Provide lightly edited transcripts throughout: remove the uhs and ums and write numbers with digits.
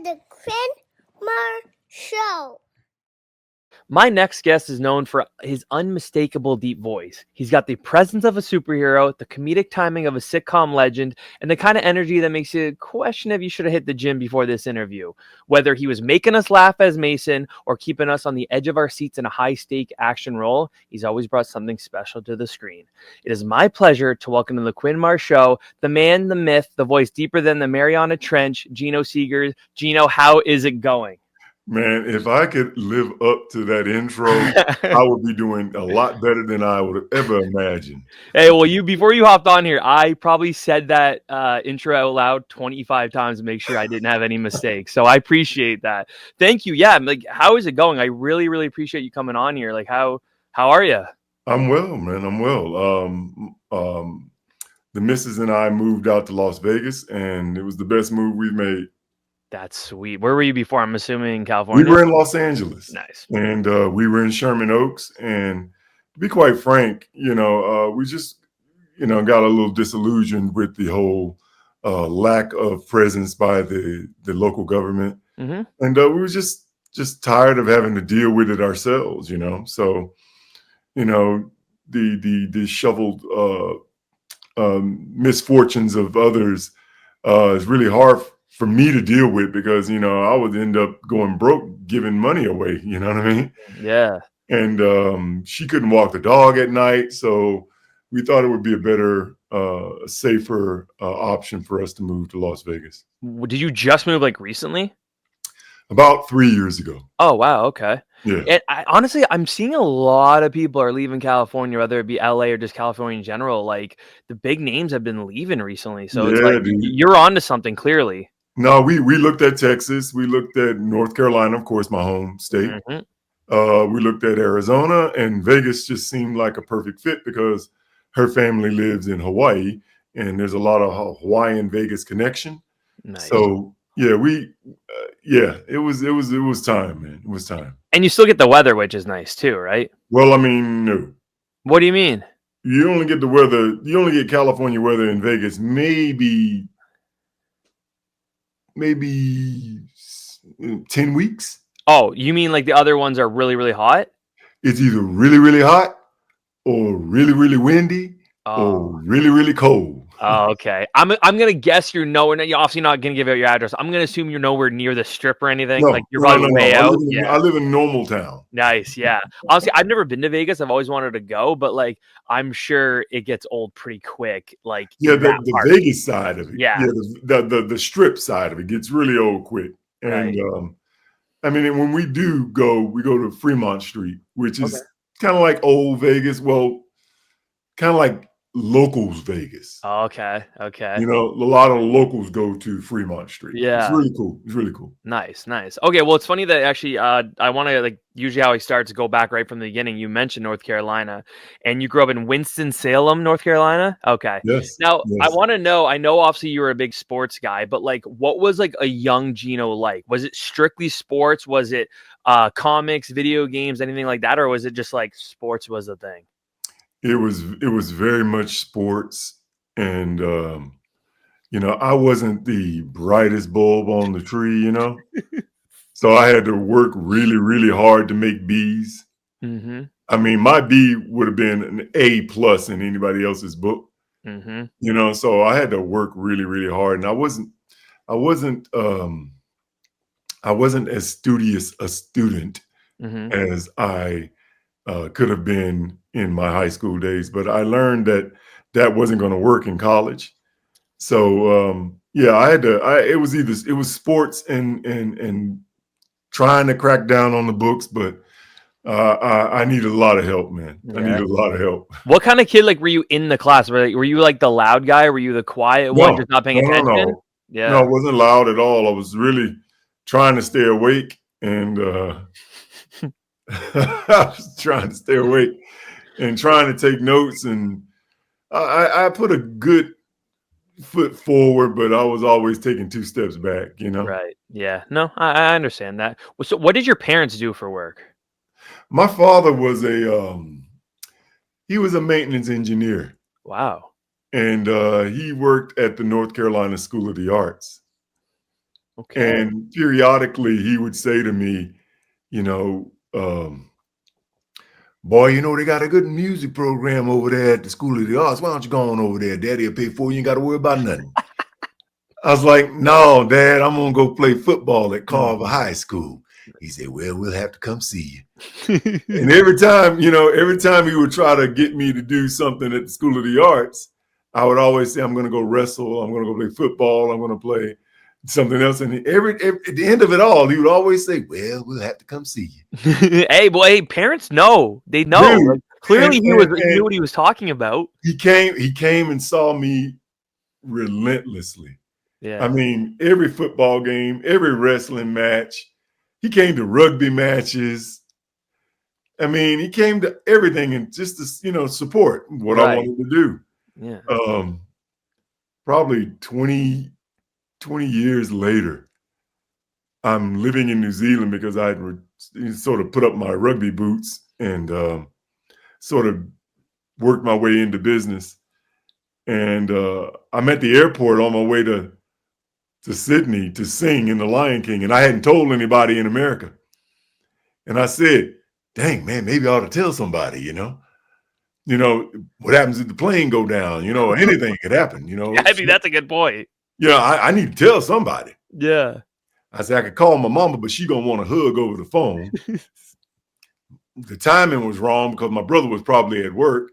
the Quinn Show. My next guest is known for his unmistakable deep voice. He's got the presence of a superhero, the comedic timing of a sitcom legend, and the kind of energy that makes you question if you should have hit the gym before this interview. Whether he was making us laugh as Mason or keeping us on the edge of our seats in a high-stake action role, he's always brought something special to the screen. It is my pleasure to welcome to the Quinn Show, the man, the myth, the voice deeper than the Mariana Trench, Geno Segers. Geno, how is it going? Man, if I could live up to that intro, I would be doing a lot better than I would have ever imagined. Hey, well, before you hopped on here, I probably said that intro out loud 25 times to make sure I didn't have any mistakes. So I appreciate that. Thank you. Yeah, like, how is it going? I really, really appreciate you coming on here. Like, how are you? I'm well, man. I'm well. The missus and I moved out to Las Vegas, and it was the best move we've made. That's sweet. Where were you before? I'm assuming California. We were in Los Angeles. Nice. And we were in Sherman Oaks. And to be quite frank, we just, got a little disillusioned with the whole lack of presence by the local government. Mm-hmm. And we were just tired of having to deal with it ourselves, So, the shoveled misfortunes of others is really hard for me to deal with because, I would end up going broke giving money away. You know what I mean? Yeah. And she couldn't walk the dog at night. So we thought it would be a better, safer option for us to move to Las Vegas. Did you just move like recently? About 3 years ago. Oh, wow. Okay. Yeah. And honestly, I'm seeing a lot of people are leaving California, whether it be LA or just California in general. Like the big names have been leaving recently. So it's like you're onto something clearly. No, we looked at Texas. We looked at North Carolina, of course, my home state. Mm-hmm. We looked at Arizona, and Vegas just seemed like a perfect fit because her family lives in Hawaii, and there's a lot of Hawaiian Vegas connection. Nice. So yeah, it was time, man. It was time. And you still get the weather, which is nice too, right? Well, I mean, no. What do you mean? You only get the weather. You only get California weather in Vegas, maybe 10 weeks. Oh, you mean like the other ones are really, really hot? It's either really, really hot or really, really windy or really, really cold. Oh, okay. I'm gonna guess you're nowhere. You're obviously not gonna give out your address. I'm gonna assume you're nowhere near the Strip or anything. Like you're probably way out. I live in Normal Town. Nice, yeah. Honestly, I've never been to Vegas. I've always wanted to go, but like I'm sure it gets old pretty quick. Like the Vegas side of it. Yeah. The Strip side of it gets really old quick. And I mean, when we do go, we go to Fremont Street, which is kind of like old Vegas. Well, kind of like locals Vegas. Oh, okay. A lot of locals go to Fremont Street. Yeah. It's really cool. It's really cool. Nice. Okay, well, it's funny that actually I want to like usually how he starts to go back right from the beginning. You mentioned North Carolina and you grew up in Winston-Salem, North Carolina. Okay. Yes. Now, I want to know, I know obviously you were a big sports guy, but like what was like a young Geno like? Was it strictly sports? Was it comics, video games, anything like that? Or was it just like sports was the thing? It was very much sports, and I wasn't the brightest bulb on the tree, so I had to work really, really hard to make B's. Mm-hmm. I mean, my B would have been an A+ in anybody else's book, so I had to work really, really hard, and I wasn't as studious a student as I could have been in my high school days, but I learned that wasn't going to work in college. So I had to. It was sports and trying to crack down on the books, but I needed a lot of help, man. Yeah. I needed a lot of help. What kind of kid like were you in the class? Were you like the loud guy? Were you the quiet one, just not paying attention? No. Yeah. No, I wasn't loud at all. I was really trying to stay awake and. I was trying to stay awake and trying to take notes, and I put a good foot forward, but I was always taking 2 steps back, Right. Yeah. No, I understand that. So what did your parents do for work? My father was he was a maintenance engineer. Wow. And he worked at the North Carolina School of the Arts. Okay. And periodically he would say to me, you know, boy, you know, they got a good music program over there at the School of the Arts. Why don't you go on over there? Daddy will pay for you. You ain't got to worry about nothing. I was like, no, Dad, I'm going to go play football at Carver High School. He said, well, we'll have to come see you. And every time he would try to get me to do something at the School of the Arts, I would always say, I'm going to go wrestle. I'm going to go play football. I'm going to play something else. And at the end of it all, he would always say, well, we'll have to come see you. Hey, boy, hey, parents know. They know. Dude, Like, clearly he knew what he was talking about. He came and saw me relentlessly. Yeah. I mean, every football game, every wrestling match. He came to rugby matches. I mean, he came to everything and just to, support what I wanted to do. Yeah. Probably 20 years later, I'm living in New Zealand because I sort of put up my rugby boots and sort of worked my way into business. And I'm at the airport on my way to Sydney to sing in The Lion King. And I hadn't told anybody in America. And I said, dang, man, maybe I ought to tell somebody, what happens if the plane go down, anything could happen, I think that's a good point. Yeah, I need to tell somebody. Yeah. I said, I could call my mama, but she going to want a hug over the phone. The timing was wrong because my brother was probably at work.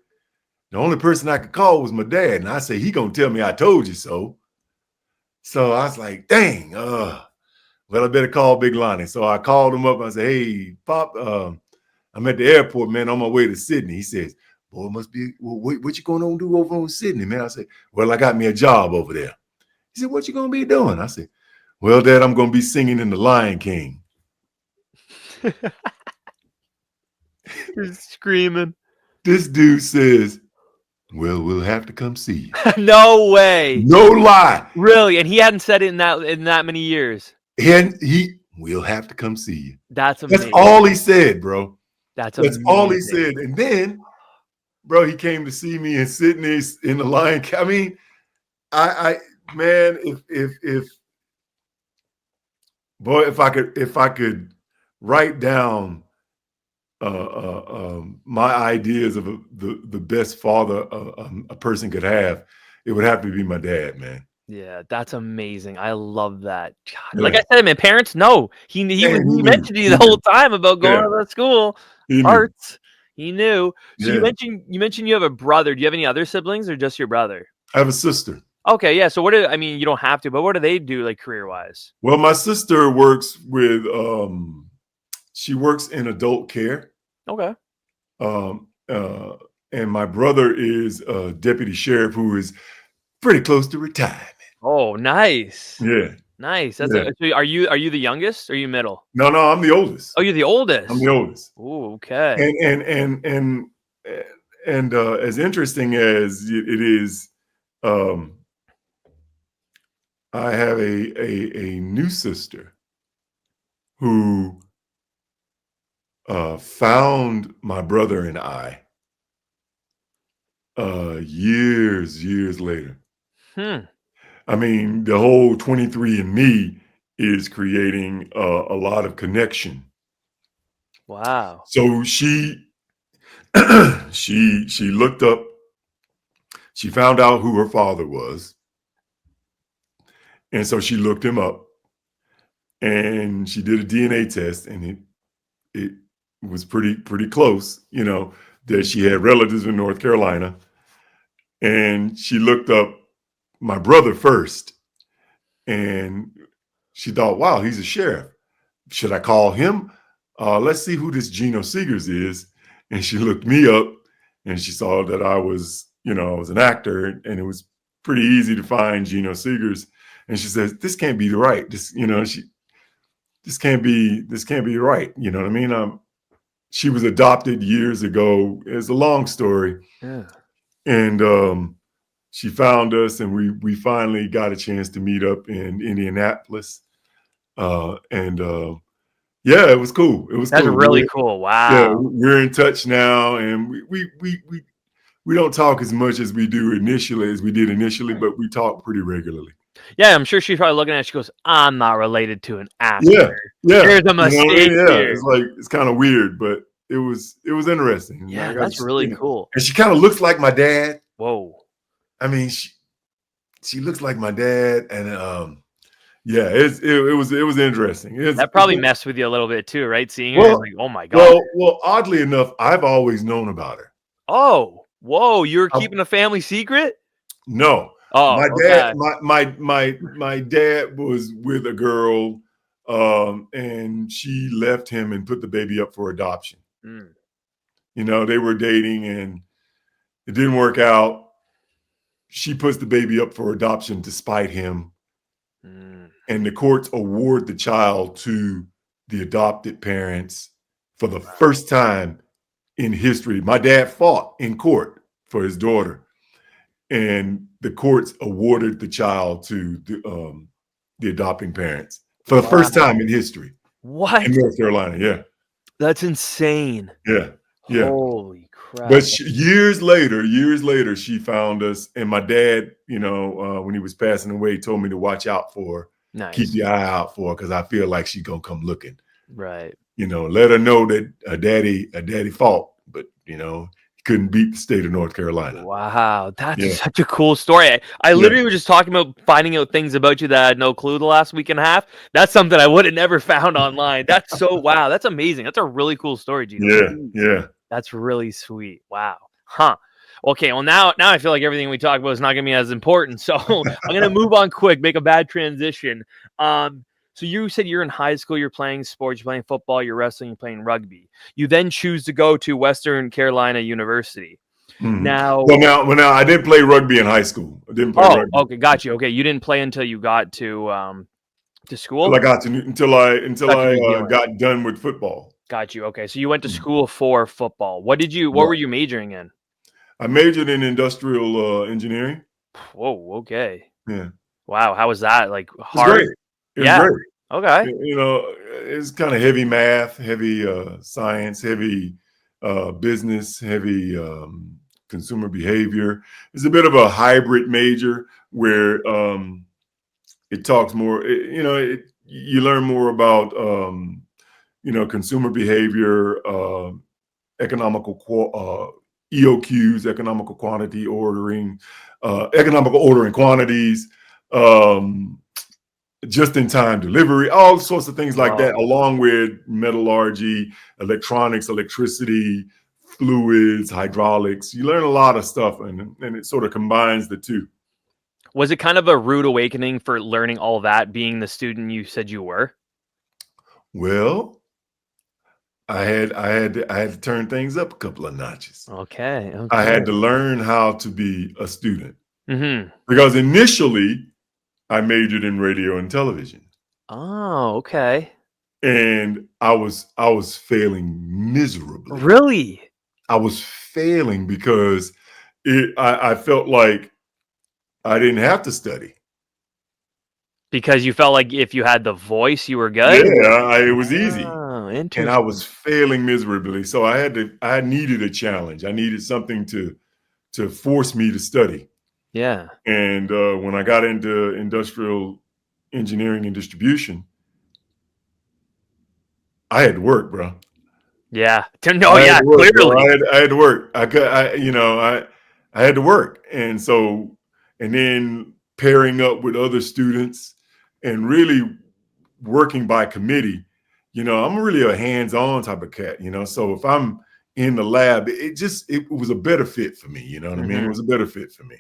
The only person I could call was my dad. And I said, he going to tell me I told you so. So I was like, dang, well, I better call Big Lonnie. So I called him up. I said, hey, Pop, I'm at the airport, man, on my way to Sydney. He says, boy, it must be, what you going to do over in Sydney, man? I said, well, I got me a job over there. He said, what you going to be doing? I said, well, Dad, I'm going to be singing in The Lion King. You're screaming. This dude says, well, we'll have to come see you. No way. No lie. Really? And he hadn't said it in that many years. And we'll have to come see you. That's amazing. That's all he said, bro. That's all he said. And then, bro, he came to see me in Sydney in The Lion King. I mean, man, if I could write down my ideas of the best father a person could have, it would have to be my dad, man. Yeah, that's amazing. I love that. God, like I said, man, parents know. He mentioned to you the whole time about going to the school. Arts. He knew. So you mentioned you have a brother. Do you have any other siblings or just your brother? I have a sister. Okay, yeah. So you don't have to, but what do they do like career-wise? Well, my sister works with she works in adult care. Okay. And my brother is a deputy sheriff who is pretty close to retirement. Oh, nice. Yeah. Nice. So are you the youngest or are you middle? No, I'm the oldest. Oh, you're the oldest. I'm the oldest. Oh, okay. And as interesting as it is, I have a new sister who found my brother and I years later. I mean, the whole 23andMe is creating a lot of connection. Wow. So she looked up, she found out who her father was. And so she looked him up and she did a DNA test, and it was pretty close, that she had relatives in North Carolina. And she looked up my brother first, and she thought, wow, he's a sheriff. Should I call him? Let's see who this Geno Segers is. And she looked me up and she saw that I was an actor, and it was pretty easy to find Geno Segers. And she says, this can't be right. This can't be right. You know what I mean? She was adopted years ago. It's a long story. Yeah. And she found us, and we finally got a chance to meet up in Indianapolis. Yeah, it was cool. That's really cool. Wow. Yeah, we're in touch now, and we don't talk as much as we did initially, but we talk pretty regularly. Yeah, I'm sure she's probably looking at it. She goes, I'm not related to an Yeah, actor. yeah. There's a You know what I mistake mean? Yeah, here. it's like it's kind of weird, but it was interesting. And I Yeah, got that's really to, cool. and she kind of looks like my dad. Whoa. I mean, she looks like my dad, and yeah, it was interesting. That probably messed with you a little bit too, right? Seeing her, Well, like, oh my God. oddly enough, I've always known about her. Oh, whoa, you were I, keeping a family secret? no, Oh, my dad, okay. my dad was with a girl, and she left him and put the baby up for adoption. Mm. You know, they were dating, and it didn't work out. She puts the baby up for adoption despite him, and the courts award the child to the adopted parents for the first time in history. My dad fought in court for his daughter, and the courts awarded the child to the adopting parents for the first time in history. What? In North Carolina. Yeah, That's insane. yeah, yeah. Holy crap. But years later, she found us, and my dad, when he was passing away, told me to watch out for her. Nice. Keep the eye out for her, because I feel like she's gonna come looking. Right. Let her know that a daddy fought, but he couldn't beat the state of North Carolina. Wow, that's such a cool story. I literally was just talking about finding out things about you that I had no clue the last week and a half. That's something I would have never found online. That's so wow. That's amazing. That's a really cool story, Geno. Yeah. That's really sweet. Wow. Huh. Okay, well now I feel like everything we talk about is not going to be as important. So I'm going to move on quick, make a bad transition. So you said you're in high school, you're playing sports, you're playing football, you're wrestling, you're playing rugby. You then choose to go to Western Carolina University. Mm-hmm. Now, I did play rugby in high school. I didn't play rugby. Okay, got you. Okay, you didn't play until you got to school. Until I got done with football. Got you. Okay, so you went to school for football. What were you majoring in? I majored in industrial engineering. Whoa. Okay. Yeah. Wow. How was that? Like hard? It was great. Okay. It's kind of heavy math, heavy science, heavy business, heavy consumer behavior. It's a bit of a hybrid major where it talks more. You learn more about consumer behavior, economical EOQs, economical quantity ordering, economical ordering quantities, just-in-time delivery, all sorts of things like that, along with metallurgy, electronics, electricity, fluids, hydraulics. You learn a lot of stuff, and it sort of combines the two. Was it kind of a rude awakening for learning all that, being the student you said you were? Well, I had to turn things up a couple of notches. Okay. I had to learn how to be a student, Mm-hmm. because initially I majored in radio and television. Oh, okay. And I was failing miserably. Really? I was failing because I felt like I didn't have to study. Because you felt like if you had the voice, you were good? Yeah, it was easy. Oh, interesting. And I was failing miserably. So I needed a challenge. I needed something to force me to study. Yeah. And when I got into industrial engineering and distribution, I had to work, bro. Yeah. Clearly. I had to work. I had to work. And so, and then pairing up with other students and really working by committee, I'm really a hands-on type of cat, so if I'm in the lab, it was a better fit for me. You know what I mean? It was a better fit for me.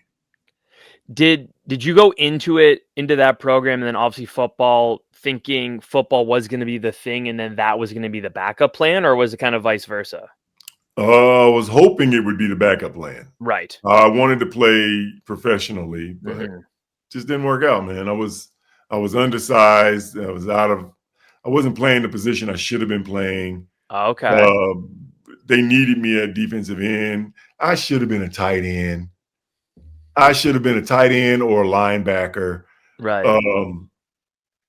Did you go into that program and then obviously football, thinking football was going to be the thing and then that was going to be the backup plan, or was it kind of vice versa? I was hoping it would be the backup plan. Right. I wanted to play professionally, but just didn't work out, man. I was undersized. I wasn't playing the position I should have been playing. Okay. They needed me at defensive end. I should have been a tight end. I should have been a tight end or a linebacker. Right.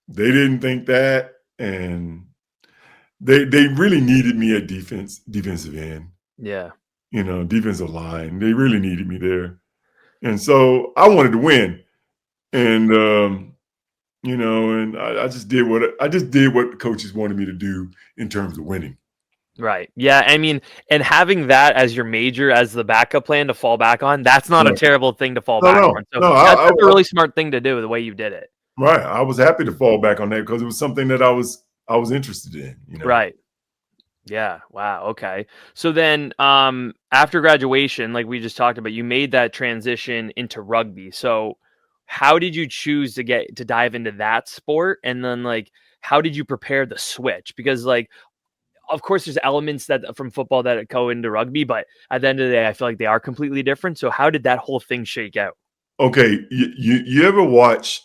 They didn't think that, and they really needed me at defensive end. Yeah. Defensive line. They really needed me there. And so I wanted to win. And and I just did what the coaches wanted me to do in terms of winning. Right. Yeah. I mean, and having that as your major, as the backup plan to fall back on, that's not a Right. terrible thing to fall No, back no, on. So no. that's a really smart thing to do, the way you did it. Right. I was happy to fall back on that because it was something that I was interested in. Right. Yeah. Wow. Okay. So then, after graduation, like we just talked about, you made that transition into rugby. So how did you choose to dive into that sport? And then, like, how did you prepare the switch? Because, like, of course there's elements that from football that go into rugby, but at the end of the day, I feel like they are completely different. So how did that whole thing shake out? Okay. You ever watch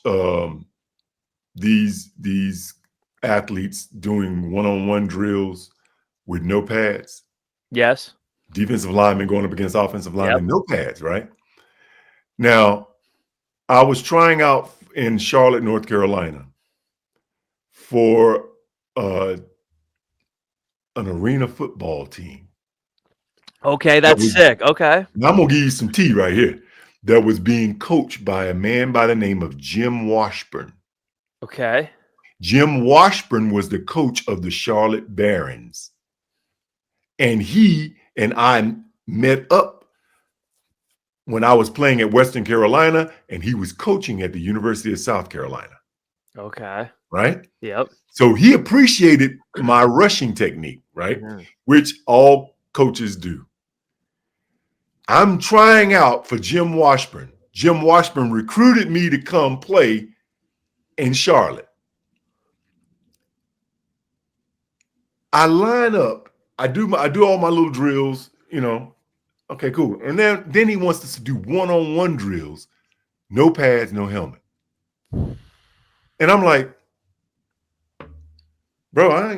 these athletes doing one-on-one drills with no pads? Yes. Defensive linemen going up against offensive Yep. linemen, no pads, right? Now, I was trying out in Charlotte, North Carolina for an arena football team. Okay, that's sick. Okay. Now I'm going to give you some tea right here. That was being coached by a man by the name of Jim Washburn. Okay. Jim Washburn was the coach of the Charlotte Barons. And he and I met up when I was playing at Western Carolina, and he was coaching at the University of South Carolina. Okay. Right? Yep. So he appreciated my rushing technique, right? Mm-hmm. Which all coaches do. I'm trying out for Jim Washburn. Jim Washburn recruited me to come play in Charlotte. I line up. I do all my little drills, Okay, cool. And then he wants us to do one-on-one drills, no pads, no helmet. And I'm like, bro, I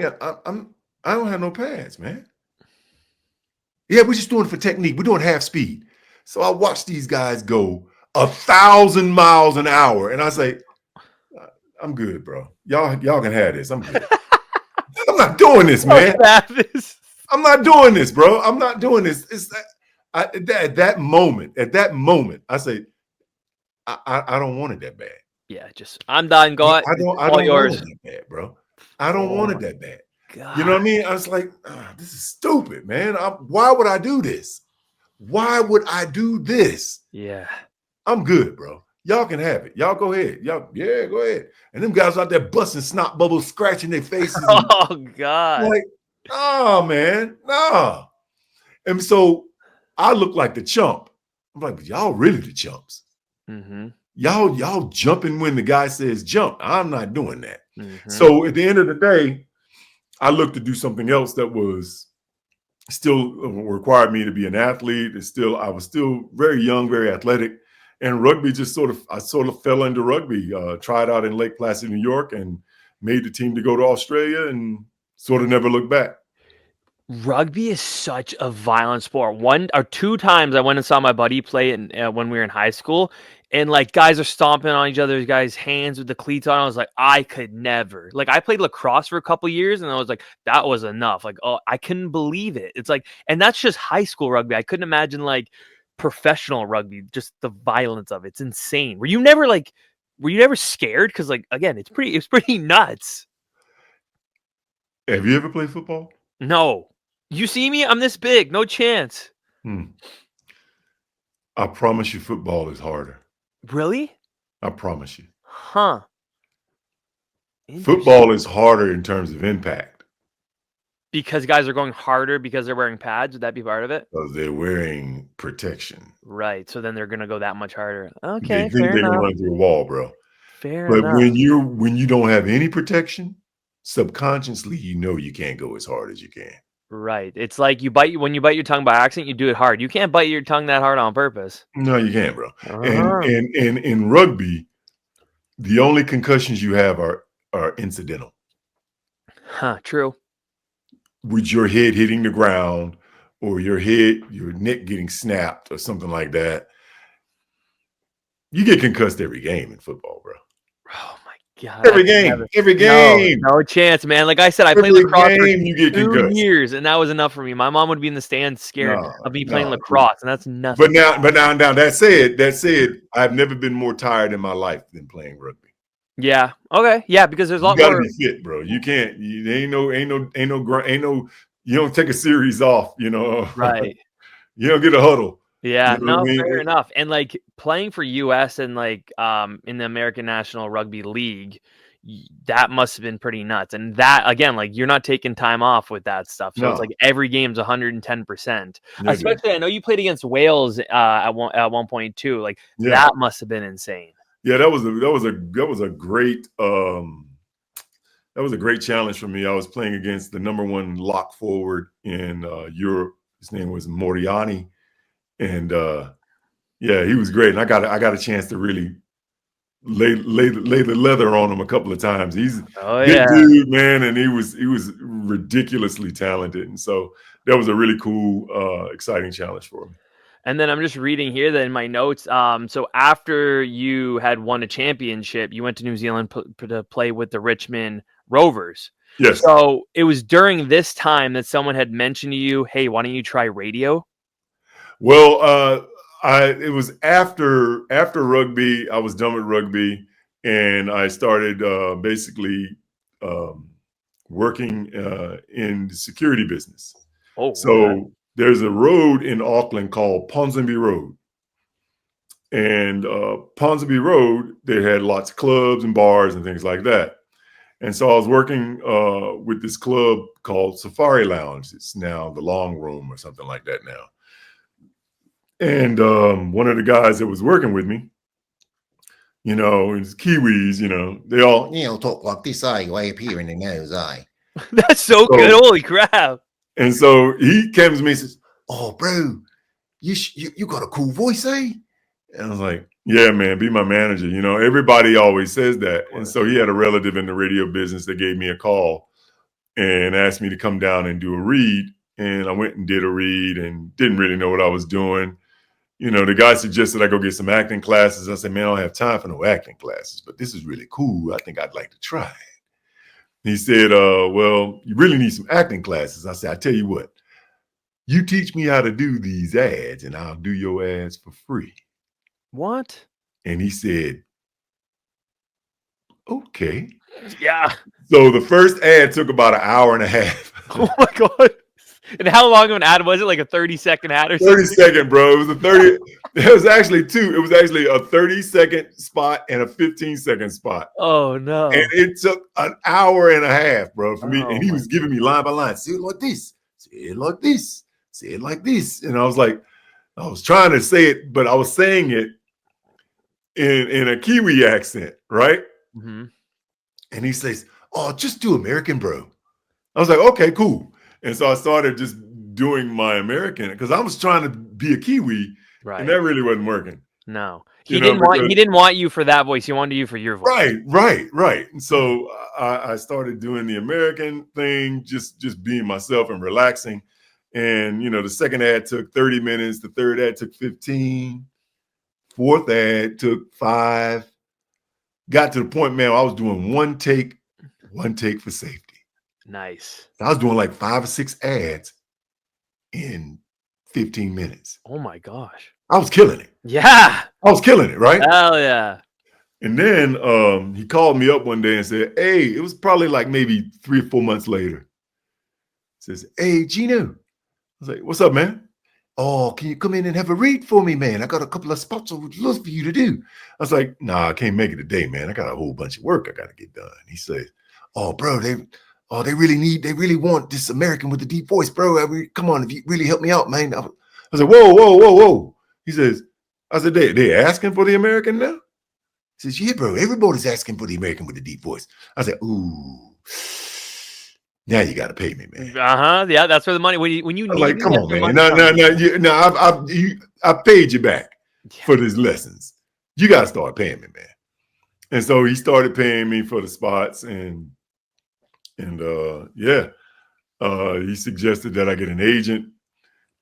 don't have no pads, man. Yeah, we're just doing it for technique. We're doing half speed. So I watch these guys go 1,000 miles an hour, and I say, I'm good, bro. Y'all can have this. I'm good. I'm not doing this, man. I'm not doing this, bro. I'm not doing this. It's at that moment, I say, I don't want it that bad. Yeah, just I'm done. Go. I don't want it that bad, bro. I don't want it that bad. God. You know what I mean? I was like, this is stupid, man. Why would I do this? Why would I do this? Yeah. I'm good, bro. Y'all can have it. Y'all go ahead. Go ahead. And them guys out there busting snot bubbles, scratching their faces. Oh, God. Like, oh, man. Nah. And so I look like the chump. I'm like, y'all really the chumps. Mm-hmm. Y'all jumping when the guy says jump. I'm not doing that. Mm-hmm. So at the end of the day, I looked to do something else that was still required me to be an athlete. I was still very young, very athletic. And rugby I sort of fell into rugby, tried out in Lake Placid, New York, and made the team to go to Australia and sort of never looked back. Rugby is such a violent sport. 1 or 2 times I went and saw my buddy play when we were in high school, and like guys are stomping on each other's guys' hands with the cleats on. I was like, I could never. Like, I played lacrosse for a couple years, and I was like, that was enough. Like, oh, I couldn't believe it. It's like, and that's just high school rugby. I couldn't imagine like professional rugby, just the violence of it. It's insane. Were you never scared? Because, like, again, it's pretty nuts. Have you ever played football? No. You see me? I'm this big. No chance. I promise you, football is harder. Really? I promise you. Huh. Football is harder in terms of impact. Because guys are going harder because they're wearing pads? Would that be part of it? Because they're wearing protection. Right. So then they're going to go that much harder. Okay. They think they're going to run through a wall, bro. Fair enough. But when you don't have any protection, subconsciously, you can't go as hard as you can. Right. It's like when you bite your tongue by accident, you do it hard. You can't bite your tongue that hard on purpose. No, you can't, bro. And in rugby, the only concussions you have are incidental. Huh, true. With your head hitting the ground or your neck getting snapped or something like that. You get concussed every game in football, bro. Oh my God, Every game, every game, no chance, man. Like I said, I played every lacrosse for game you get 2 concussed. years, and that was enough for me. My mom would be in the stands scared of me playing No. lacrosse, and that's But nothing. now, that said, I've never been more tired in my life than playing rugby. Yeah. Okay. Yeah, because there's a You lot got to more. be fit, bro. You can't. Ain't no. You don't take a series off. You know. Right. You don't get a huddle. Yeah. You know what No, I mean? fair enough. And like playing for US and like in the American National Rugby League, that must have been pretty nuts. And that again, like you're not taking time off with that stuff. So it's No. like every game's 110%. Yeah, dude. Especially, I know you played against Wales at one point too. Like Yeah. that must have been insane. Yeah, that was a great challenge for me. I was playing against the #1 lock forward in Europe. His name was Moriani, and yeah, he was great. And I got a chance to really lay the leather on him a couple of times. He's Oh a big yeah. dude, man, and he was ridiculously talented. And so that was a really cool, exciting challenge for me. And then I'm just reading here that in my notes. So after you had won a championship, you went to New Zealand to play with the Richmond Rovers. Yes. So it was during this time that someone had mentioned to you, "Hey, why don't you try radio?" Well, it was after rugby. I was done with rugby, and I started basically working in the security business. Oh, So okay. there's a road in Auckland called Ponsonby Road, and Ponsonby Road, they had lots of clubs and bars and things like that. And so I was working with this club called Safari Lounge. It's now the Long Room or something like that now. And one of the guys that was working with me, you know, it's Kiwis, you know, they all talk like this, way up here in the nose, That's so good. Holy crap. And so he came to me and says, "Oh, bro, you got a cool voice, eh?" And I was like, yeah, man, be my manager. You know, everybody always says that. And so he had a relative in the radio business that gave me a call and asked me to come down and do a read. And I went and did a read and didn't really know what I was doing. You know, the guy suggested I go get some acting classes. I said, man, I don't have time for no acting classes, but this is really cool. I think I'd like to try it. He said, well, you really need some acting classes. I said, I tell you what, you teach me how to do these ads and I'll do your ads for free. What? And he said, okay. Yeah. So the first ad took about an hour and a half. Oh my God. And how long of an ad was it? Like a 30-second ad or something? 30-second, bro. It was a 30. It was actually two. It was actually a 30-second spot and a 15-second spot. Oh no. And it took an hour and a half, bro, for me. Oh, And he was giving me line by line. Say it like this. Say it like this. Say it like this. And I was like, I was trying to say it, but I was saying it in a Kiwi accent, right? Mm-hmm. And he says, oh, just do American, bro. I was like, okay, cool. And so I started just doing my American because I was trying to be a Kiwi, Right. and that really wasn't working. No, he didn't want you for that voice. He wanted you for your voice. Right. And so I started doing the American thing, just being myself and relaxing. And you know, the second ad took 30 minutes. The third ad took 15. Fourth ad took 5. Got to the point, man, I was doing one take for safety. Nice. I was doing like 5 or 6 ads in 15 minutes. Oh my gosh. I was killing it. Yeah. I was killing it, right? Hell yeah. And then he called me up one day and said, hey, it was probably like maybe 3 or 4 months later. He says, hey, Geno. I was like, what's up, man? Oh, can you come in and have a read for me, man? I got a couple of spots I would love for you to do. I was like, nah, I can't make it today, man. I got a whole bunch of work I got to get done. He says, oh, bro, they really want this American with the deep voice, bro. Come on, if you really help me out, man. I said, whoa. He says, I said, they asking for the American now? He says, yeah, bro, everybody's asking for the American with the deep voice. I said, ooh, now you got to pay me, man. Yeah, that's where the money. When you need like, come on, man. No, I paid you back for these lessons. You got to start paying me, man. And so he started paying me for the spots, and he suggested that I get an agent,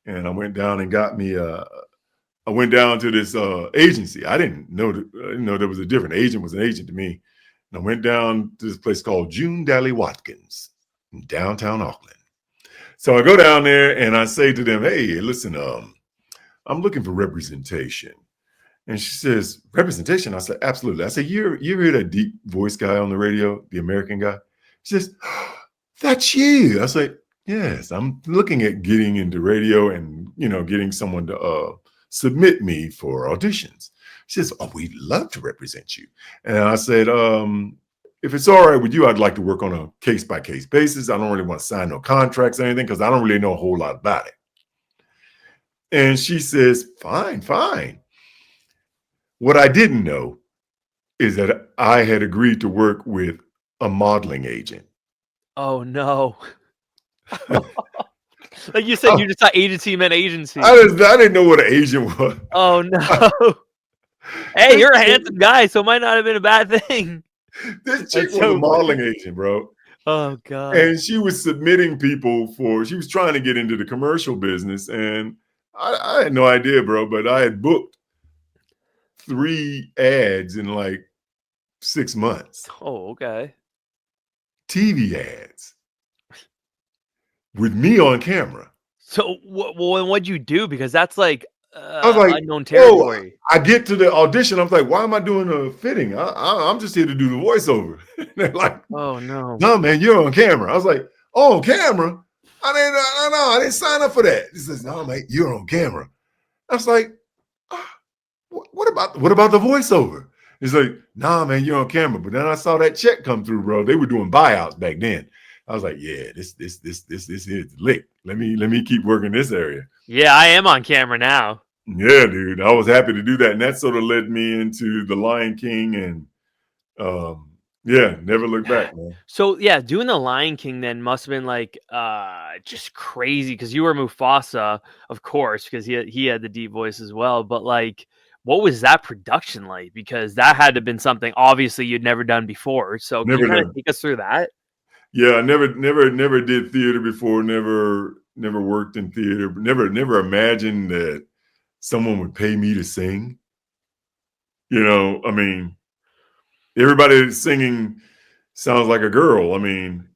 and I went down and got me. I went down to this agency. I didn't know there was a different agent was an agent to me, I went down to this place called June Dally Watkins in downtown Auckland. So I go down there and I say to them, hey, listen, I'm looking for representation. And she says, representation? I said, absolutely. I said, you hear that deep voice guy on the radio, the American guy? She says, that's you. I said, yes, I'm looking at getting into radio and, getting someone to submit me for auditions. She says, oh, we'd love to represent you. And I said, if it's all right with you, I'd like to work on a case-by-case basis. I don't really want to sign no contracts or anything because I don't really know a whole lot about it. And she says, fine. What I didn't know is that I had agreed to work with a modeling agent. Oh, no. Like you said, you just thought agency meant agency. I didn't know what an agent was. Oh, no. Hey, you're a handsome guy, so it might not have been a bad thing. This chick was a modeling agent, bro. Oh, God. And she was submitting people she was trying to get into the commercial business. And I had no idea, bro, but I had booked 3 ads in like 6 months. Oh, okay. TV ads with me on camera. So, what'd you do? Because that's like, I was like, unknown territory. I get to the audition. I'm like, why am I doing a fitting? I'm just here to do the voiceover. They're like, oh, no. No, man, you're on camera. I was like, oh, on camera? I didn't sign up for that. He says, no, mate, you're on camera. I was like, what about the voiceover? He's like, nah, man, you're on camera. But then I saw that check come through, bro. They were doing buyouts back then. I was like, yeah, this is lit. Let me keep working this area. Yeah, I am on camera now. Yeah, dude. I was happy to do that. And that sort of led me into The Lion King and never looked back, man. So yeah, doing The Lion King then must have been like just crazy because you were Mufasa, of course, because he had the deep voice as well. But like, what was that production like? Because that had to have been something obviously you'd never done before. So can you kind of take us through that? Yeah, I never did theater before. Never worked in theater. Never imagined that someone would pay me to sing. I mean, everybody singing sounds like a girl. I mean,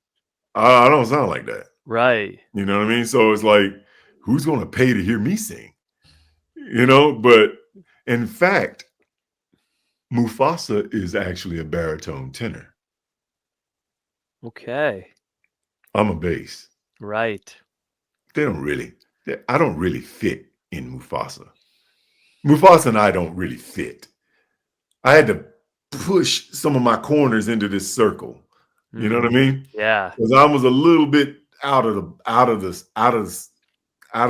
I don't sound like that. Right. You know what I mean? So it's like, who's going to pay to hear me sing? But in fact, Mufasa is actually a baritone tenor. Okay. I'm a bass. Right. I don't really fit in Mufasa. Mufasa and I don't really fit. I had to push some of my corners into this circle. You know what I mean? Yeah. Because I was a little bit out of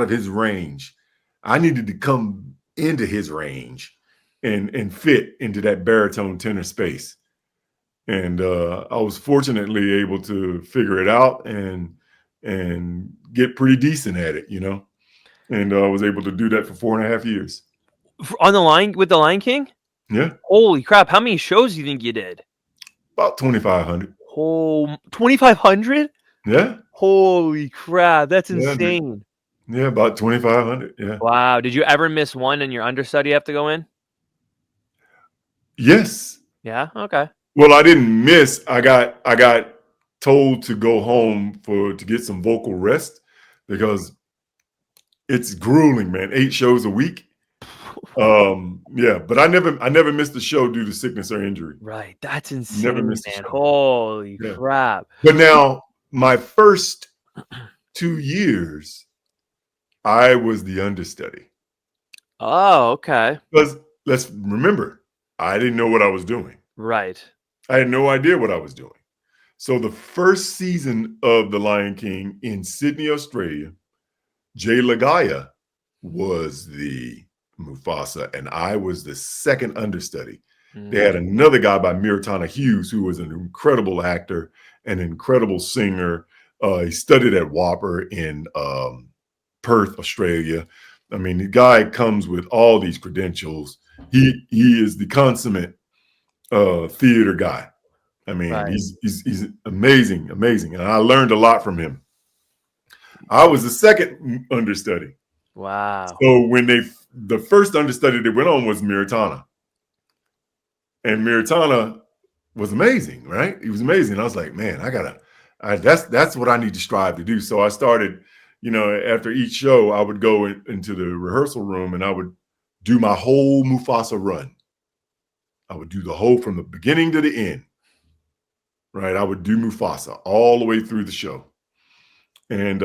his range. I needed to come into his range and fit into that baritone tenor space. And I was fortunately able to figure it out and get pretty decent at it, And I was able to do that for 4.5 years. With The Lion King? Yeah. Holy crap. How many shows do you think you did? About 2,500. Oh, 2,500? Yeah. Holy crap. That's insane. Yeah, about 2,500. Yeah. Wow. Did you ever miss one and your understudy have to go in? Yes. Yeah. Okay. Well, I didn't miss. I got told to go home to get some vocal rest because it's grueling, man. 8 shows a week. But I never missed a show due to sickness or injury. Right. That's insane, Never missed a man. show. Holy crap. But now my first 2 years, I was the understudy. Oh, okay. Because let's remember, I didn't know what I was doing. Right. I had no idea what I was doing. So the first season of The Lion King in Sydney, Australia, Jay Lagaya was the Mufasa, and I was the second understudy. They had another guy by Mirtana Hughes, who was an incredible actor, an incredible singer. He studied at Whopper in Perth, Australia. I mean, the guy comes with all these credentials. He is the consummate theater guy. I mean, right. he's amazing, and I learned a lot from him. I was the second understudy. Wow. So when the first understudy that went on was Mirtana. And Mirtana was amazing, right? He was amazing. I was like, man, that's what I need to strive to do. So I started, after each show, I would go into the rehearsal room and I would do my whole Mufasa run. I would do the whole from the beginning to the end, right? I would do Mufasa all the way through the show. And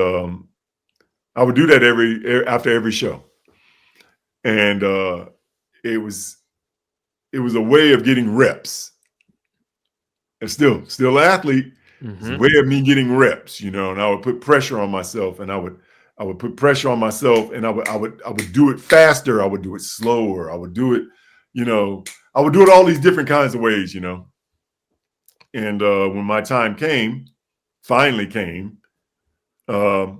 I would do that after every show. And it was a way of getting reps. And still an athlete. It's a way of me getting reps, and I would put pressure on myself, and I would put pressure on myself, and I would do it faster. I would do it slower. I would do it, I would do it all these different kinds of ways, And when my time finally came, I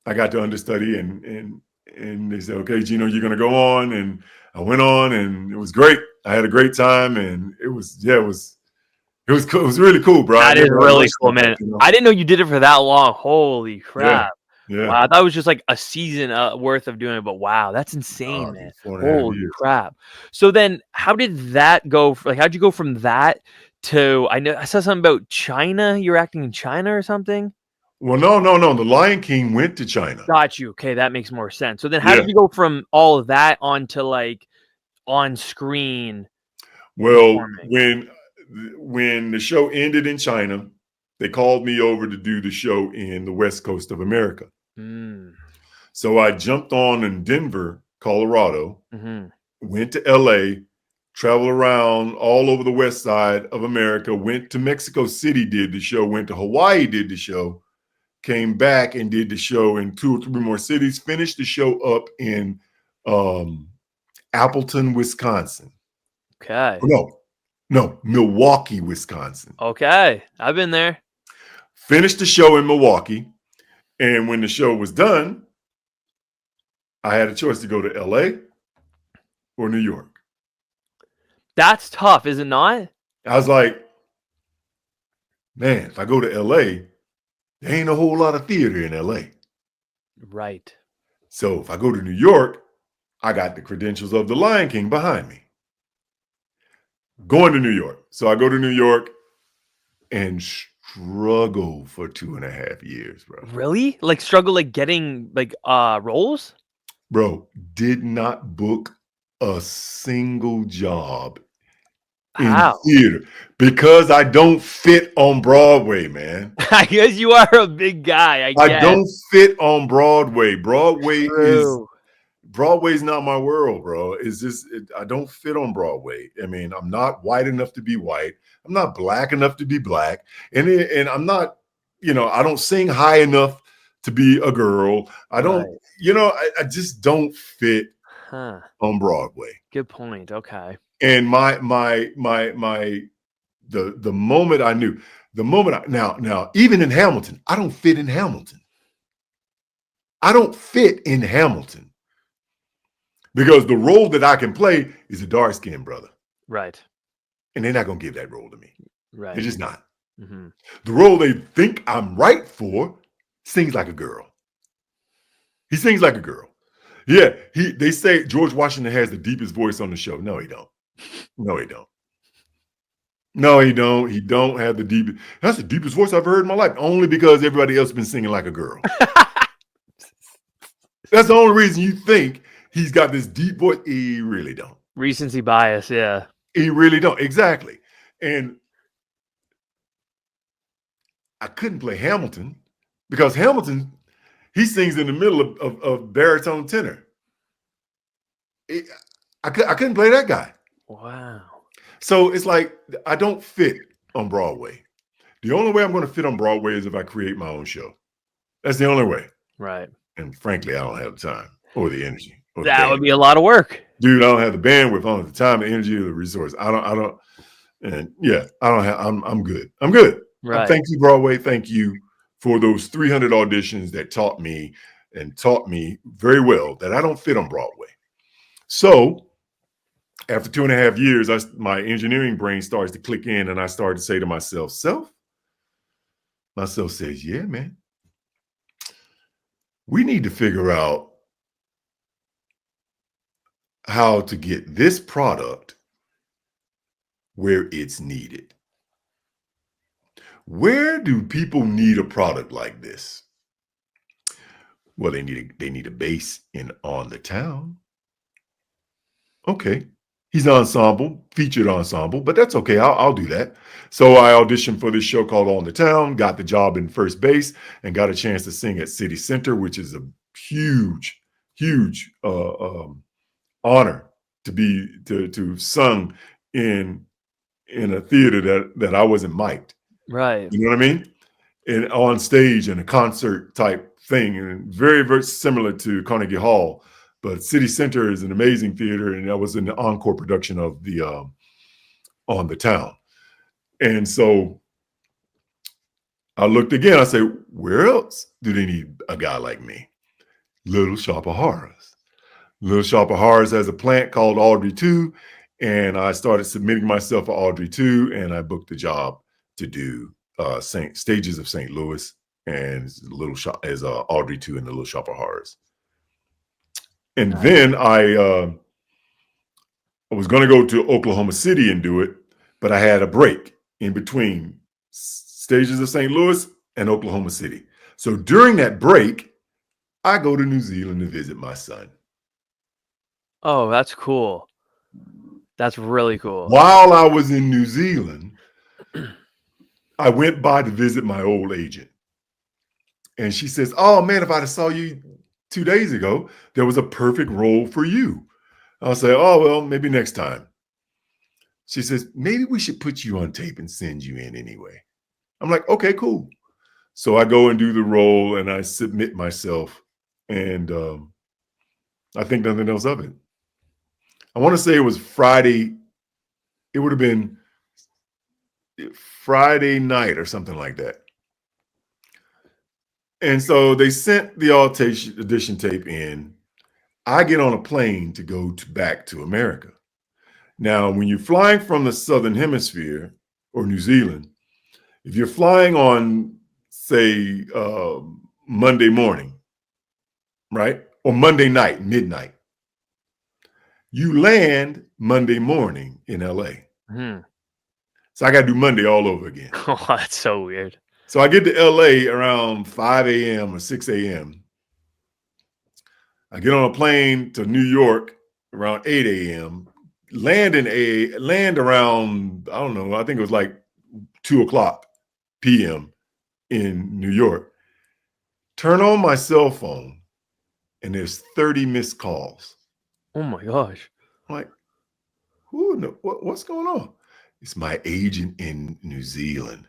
got to understudy, and they said, okay, Geno, you're going to go on. And I went on, and it was great. I had a great time, and it was cool. It was really cool, bro. That is really cool, man. I didn't know you did it for that long. Holy crap. Yeah. Wow, that was just like a season worth of doing it, but wow, that's insane, man. Holy crap. So then how did that go? How'd you go from that to, I saw something about China. You were acting in China or something? Well, no. The Lion King went to China. Got you. Okay, that makes more sense. So then how did you go from all of that onto like on screen? Well, when the show ended in China, they called me over to do the show in the West Coast of America. So I jumped on in Denver, Colorado, went to LA, traveled around all over the West side of America, went to Mexico City, did the show, went to Hawaii, did the show, came back and did the show in 2 or 3 more cities, finished the show up in Appleton, Wisconsin. Okay. No, Milwaukee, Wisconsin. Okay. I've been there. Finished the show in Milwaukee. And when the show was done, I had a choice to go to LA or New York. That's tough, is it not? I was like, man, if I go to LA, there ain't a whole lot of theater in LA. Right. So if I go to New York, I got the credentials of the Lion King behind me. Going to New York. So I go to New York and struggle for 2.5 years, bro. Really? Like struggle getting roles? Bro, did not book a single job in theater because I don't fit on Broadway, man. I guess you are a big guy. I don't fit on Broadway. Broadway's not my world, bro. It's just I don't fit on Broadway. I mean, I'm not white enough to be white. I'm not black enough to be black, and I'm not, I don't sing high enough to be a girl. I don't, I just don't fit on Broadway. Good point. Okay. And the moment I knew, now even in Hamilton, I don't fit in Hamilton. I don't fit in Hamilton. Because the role that I can play is a dark-skinned brother. Right. And they're not going to give that role to me. Right. They're just not. The role they think I'm right for sings like a girl. He sings like a girl. Yeah. They say George Washington has the deepest voice on the show. No, he don't. No, he don't. No, he don't. He don't have the deepest. That's the deepest voice I've heard in my life. Only because everybody else has been singing like a girl. That's the only reason you think he's got this deep voice. He really don't. Recency bias, yeah. He really don't. Exactly. And I couldn't play Hamilton because Hamilton, he sings in the middle of baritone tenor. I couldn't play that guy. Wow. So it's like I don't fit on Broadway. The only way I'm going to fit on Broadway is if I create my own show. That's the only way. Right. And frankly, I don't have the time or the energy. That would be a lot of work. Dude, I don't have the bandwidth, I don't have the time, the energy, or the resource. I don't, and yeah, I'm good. I'm good. Right. Thank you, Broadway. Thank you for those 300 auditions that taught me very well that I don't fit on Broadway. So after 2.5 years, my engineering brain starts to click in, and I started to say to myself, myself says, yeah, man, we need to figure out how to get this product where it's needed. where do people need a product like this? Well, they need a bass on the town. Okay. He's ensemble, featured ensemble, but that's okay. I'll do that. So I auditioned for this show called On the Town, got the job in first base, and got a chance to sing at City Center, which is a huge, huge honor to sung in a theater that I wasn't mic'd. Right. You know what I mean? And on stage in a concert type thing, and very, very similar to Carnegie Hall. But City Center is an amazing theater, and I was in the encore production of the On the Town. And so I looked again. I said, where else do they need a guy like me? Little Shop of Horrors. Little Shop of Horrors has a plant called Audrey 2, and I started submitting myself for Audrey 2, and I booked the job to do Stages of St. Louis and Little Shop as Audrey 2 in the Little Shop of Horrors. And then I was going to go to Oklahoma City and do it, but I had a break in between Stages of St. Louis and Oklahoma City. So during that break, I go to New Zealand to visit my son. Oh, that's cool. That's really cool. While I was in New Zealand, I went by to visit my old agent. And she says, oh man, if I'd have saw you 2 days ago, there was a perfect role for you. I'll say, oh, well, maybe next time. She says, maybe we should put you on tape and send you in anyway. I'm like, okay, cool. So I go and do the role and I submit myself, and I think nothing else of it. I want to say it was Friday. It would have been Friday night or something like that. And so they sent the audition tape in. I get on a plane to go back to America. Now, when you're flying from the Southern Hemisphere or New Zealand, if you're flying on, say, Monday morning, right? Or Monday night, midnight, you land Monday morning in LA. Mm-hmm. So I got to do Monday all over again. Oh, that's so weird. So I get to LA around 5 a.m. or 6 a.m. I get on a plane to New York around 8 a.m. Land around, I don't know, I think it was like 2 o'clock p.m. in New York. Turn on my cell phone and there's 30 missed calls. Oh my gosh. I'm like, what's going on? It's my agent in New Zealand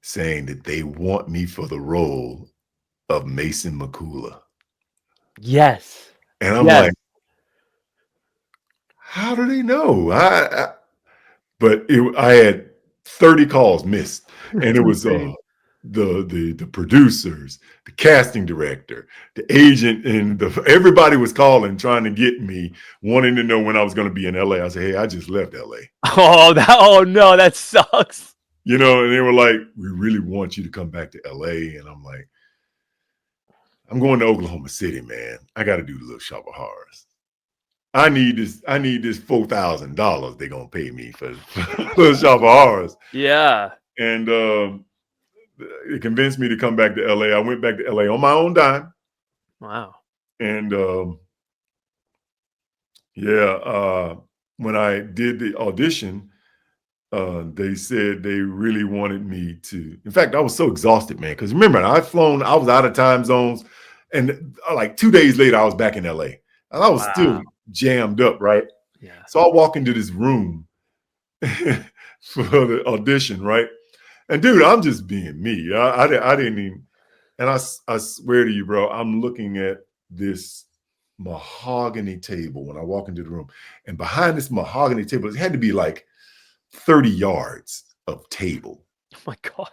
saying that they want me for the role of Mason Makoola. Yes. And I'm like, how do they know? But I had 30 calls missed, and it was the producers, the casting director, the agent, and everybody was calling, trying to get me, wanting to know when I was going to be in LA. I said, hey, I just left LA. Oh no, that sucks. You know, and they were like, we really want you to come back to LA. And I'm like, I'm going to Oklahoma City, man. I got to do the Little Shop of Horrors. I need this $4,000 they're going to pay me for Little Shop of Horrors. Yeah. And it convinced me to come back to LA. I went back to LA on my own dime. Wow. And when I did the audition, they said they really wanted me to. In fact, I was so exhausted, man, because remember, I was out of time zones, and like 2 days later, I was back in LA. And I was still jammed up, right? Yeah. So I walk into this room for the audition, right? And dude, I'm just being me. I didn't even, and I swear to you, bro, I'm looking at this mahogany table when I walk into the room, and behind this mahogany table, it had to be like 30 yards of table. Oh my God.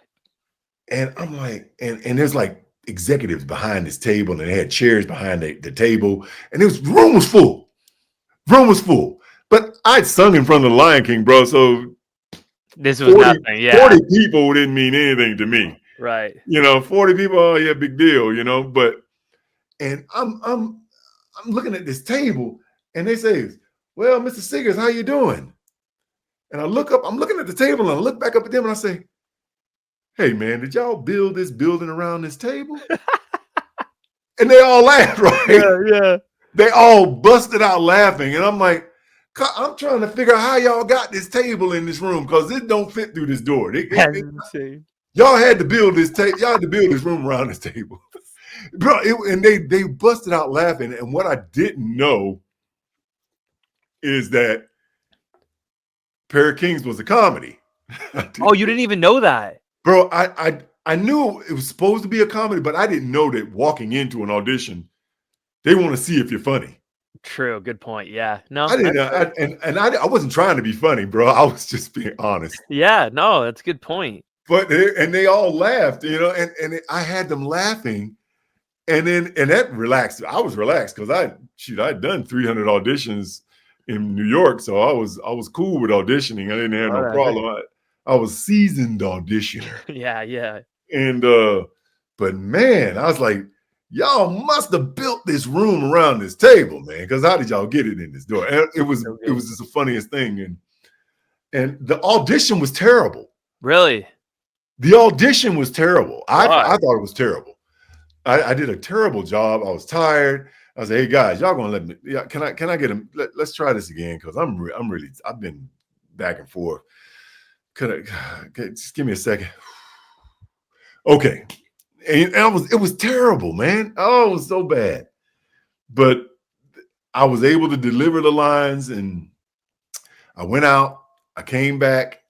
And I'm like, and there's like executives behind this table, and they had chairs behind the table, and the room was full. Room was full. But I'd sung in front of the Lion King, bro. So this was nothing. Yeah. 40 people didn't mean anything to me. Right. You know, 40 people, oh yeah, big deal, you know. But and I'm looking at this table, and they say, well, Mr. Segers, how you doing? And I look up, I'm looking at the table, and I look back up at them, and I say, hey man, did y'all build this building around this table? And they all laughed, right? Yeah. They all busted out laughing. And I'm like, I'm trying to figure out how y'all got this table in this room because it don't fit through this door. That's insane. Y'all had to build this table. Y'all had to build this room around this table. Bro, and they busted out laughing. And what I didn't know is that Pair of Kings was a comedy. Oh, you didn't even know that? Bro, I knew it was supposed to be a comedy, but I didn't know that walking into an audition, they want to see if you're funny. True. Good point. Yeah. No, I didn't. I wasn't trying to be funny, bro. I was just being honest. Yeah. No, that's a good point. But they all laughed, and I had them laughing, and that relaxed. I was relaxed because I'd done 300 auditions in New York, so I was cool with auditioning. I didn't have no problem. I was seasoned auditioner. Yeah. And but man, I was like, y'all must have built this room around this table, man. Because how did y'all get it in this door? And it was just the funniest thing. And the audition was terrible. Really? The audition was terrible. I thought it was terrible. I did a terrible job. I was tired. I was like, hey guys, y'all gonna let me? Yeah, can I get him? Let's try this again because I've been back and forth. Just give me a second? Okay. And it was terrible, man. Oh, it was so bad. But I was able to deliver the lines, and I went out. I came back.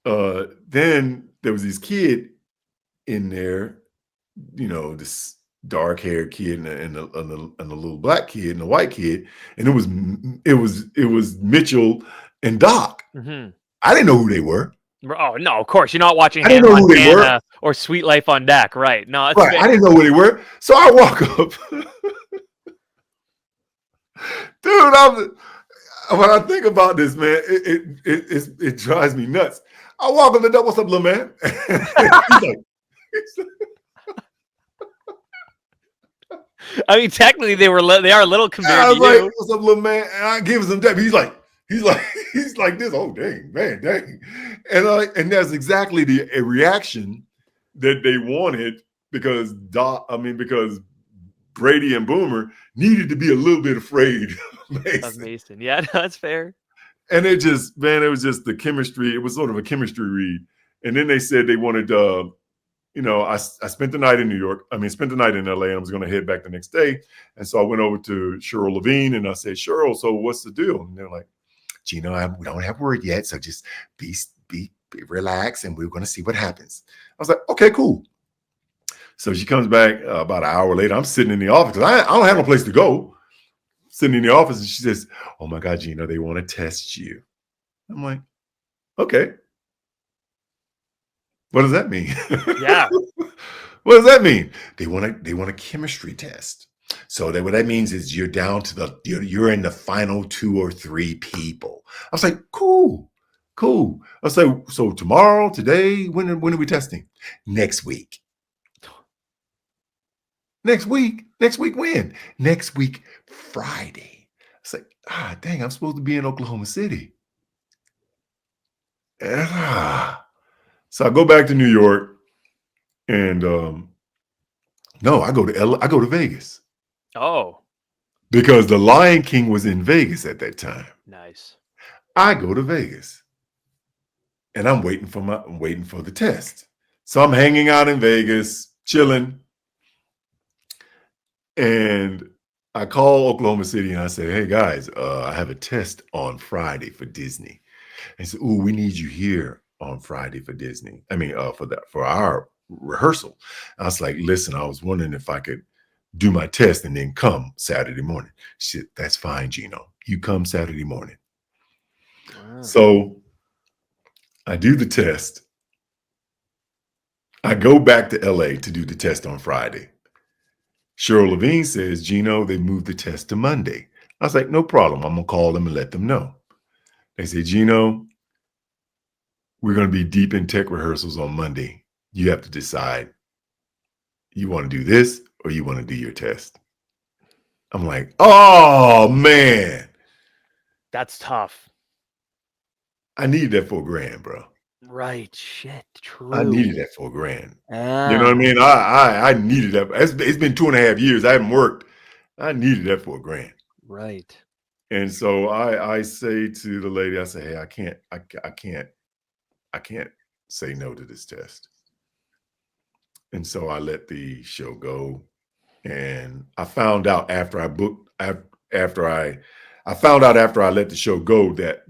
Then there was this kid in there, this dark-haired kid and the little black kid and the white kid, and it was Mitchell and Doc. Mm-hmm. I didn't know who they were. Oh no, of course you're not watching. I didn't know who they were, or Sweet Life on Deck, right? No, it's right. I didn't know who they were, so I walk up, dude. When I think about this, man, it drives me nuts. I walk up the door. What's up, little man? he's like, I mean, technically they are a little compared I was to you. like, what's up, little man? And I give him some depth. He's like this. Oh, dang, man, dang. And that's exactly the reaction that they wanted because Brady and Boomer needed to be a little bit afraid of Mason. Yeah, no, that's fair. And it was just the chemistry. It was sort of a chemistry read. And then they said they wanted, I spent the night in New York. Spent the night in LA, and I was going to head back the next day. And so I went over to Cheryl Levine, and I said, Cheryl, so what's the deal? And they're like, Geno, we don't have word yet, so just be relaxed, and we're going to see what happens. I was like, okay, cool. So she comes back about an hour later. I'm sitting in the office because I don't have no place to go. Sitting in the office, and she says, oh my God, Geno, they want to test you. I'm like, okay. What does that mean? Yeah. What does that mean? They want a chemistry test. So what that means is you're down to you're in the final 2 or 3 people. I was like, cool. I was like, so tomorrow, today, when are we testing? Next week. Next week when? Next week, Friday. It's like, dang, I'm supposed to be in Oklahoma City. So I go back to New York, and no, I go to Vegas. Oh. Because The Lion King was in Vegas at that time. Nice. I go to Vegas, and I'm waiting for the test. So I'm hanging out in Vegas, chilling. And I call Oklahoma City and I say, hey guys, I have a test on Friday for Disney. And said, we need you here on Friday for Disney. For our rehearsal. I was like, listen, I was wondering if I could do my test and then come Saturday morning. She said, that's fine, Geno. You come Saturday morning. Wow. So I do the test. I go back to LA to do the test on Friday. Cheryl Levine says, Geno, they moved the test to Monday. I was like, no problem. I'm going to call them and let them know. They say, Geno, we're going to be deep in tech rehearsals on Monday. You have to decide. You want to do this or you want to do your test? I'm like, oh, man. That's tough. I need that $4,000, bro. Right. Shit. I True. needed that $4,000. You know Ah, what I mean? I needed that. It's been 2.5 years. I haven't worked. I needed that $4,000. right. And so I say to the lady, I say, hey, I can't say no to this test. And so I let the show go. And I found out after I booked, after I found out after I let the show go that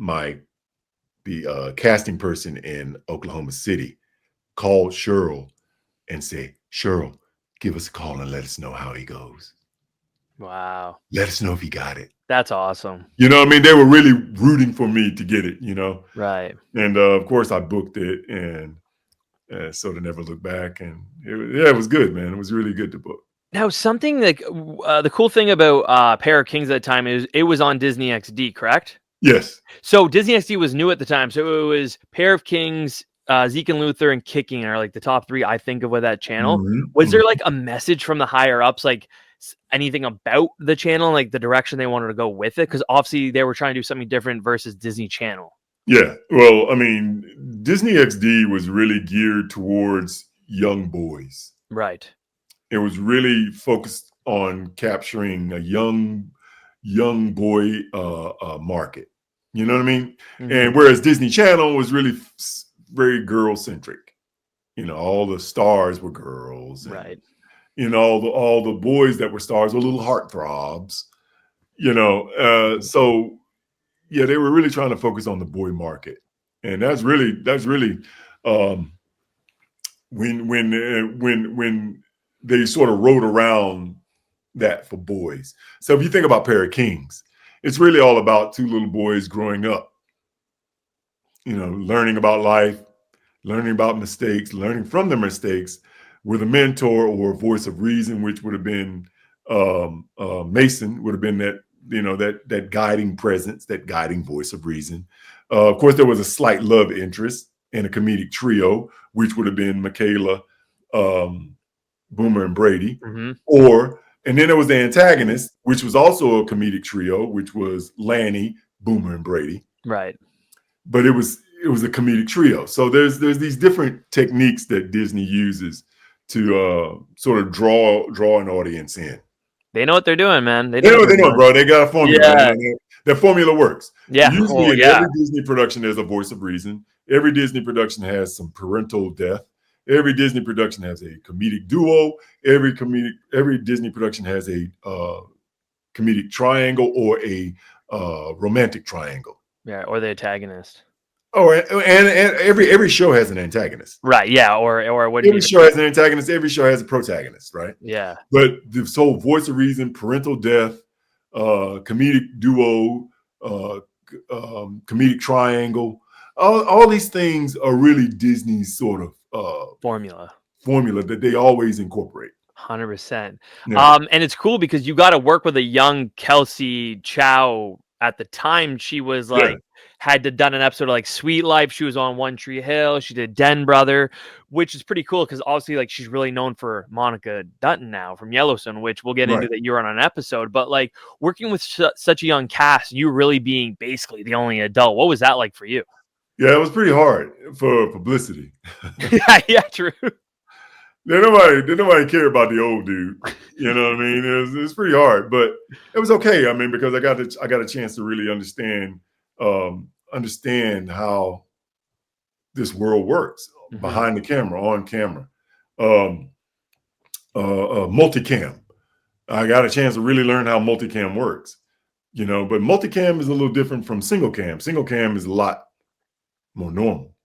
the casting person in Oklahoma City called Cheryl and said, Cheryl, give us a call and let us know how he goes. Wow. Let us know if he got it. That's awesome. You know what I mean? They were really rooting for me to get it, you know? Right. And of course I booked it and so to never look back. And it was good, man. It was really good to book. Now, something like the cool thing about Pair of Kings at the time is it was on Disney XD, correct? Yes. So Disney XD was new at the time. So it was Pair of Kings, Zeke and Luther, and Kicking are like the top three I think of with that channel. Mhm, Was there mhm. like a message from the higher ups, like anything about the channel, like the direction they wanted to go with it? Because obviously they were trying to do something different versus Disney Channel. Yeah. Well, I mean, Disney XD was really geared towards young boys. Right. It was really focused on capturing a young boy market. You know what I mean? Mhm. And whereas Disney Channel was really very girl centric. You know, all the stars were girls, and, Right. you know, all the boys that were stars were little heartthrobs. You know, so yeah, they were really trying to focus on the boy market, and that's really when they sort of wrote around that for boys. So if you think about Pair of Kings, it's really all about two little boys growing up, you know, learning about life, learning about mistakes, learning from their mistakes, with a mentor or a voice of reason, which would have been Mason, would have been that, you know, that guiding presence, that guiding voice of reason. Of course, there was a slight love interest in a comedic trio, which would have been Makoola, Boomer, and Brady. Mm-hmm. And then there was the antagonist, which was also a comedic trio, which was Lanny, Boomer, and Brady. Right. But it was a comedic trio. So there's these different techniques that Disney uses to sort of draw an audience in. They know what they're doing, man. They know, bro. They got a formula. Yeah. And that formula works. Yeah. Usually in every Disney production, there's a voice of reason. Every Disney production has some parental death. Every Disney production has a comedic duo. Every Disney production has a comedic triangle or a romantic triangle. Yeah, or the antagonist. Oh, and every show has an antagonist. Right, yeah, or it wouldn't every show has an antagonist, every show has a protagonist, right? Yeah. But this whole voice of reason, parental death, comedic duo, comedic triangle, all these things are really Disney's sort of formula that they always incorporate. 100%. Yeah. And it's cool because you got to work with a young Kelsey Chow at the time. She was like, had done an episode of like Sweet Life. She was on One Tree Hill. She did Den Brother, which is pretty cool because obviously like she's really known for Monica Dutton now from Yellowstone, which we'll get into that you're on an episode. But like working with such a young cast, you really being basically the only adult. What was that like for you? Yeah, it was pretty hard for publicity. Yeah, true. Did nobody care about the old dude. You know what I mean? It was pretty hard, but it was okay. I mean, because I got a chance to really understand how this world works behind the camera, on camera, multicam. I got a chance to really learn how multicam works, you know, but multicam is a little different from single cam. Single cam is a lot more normal.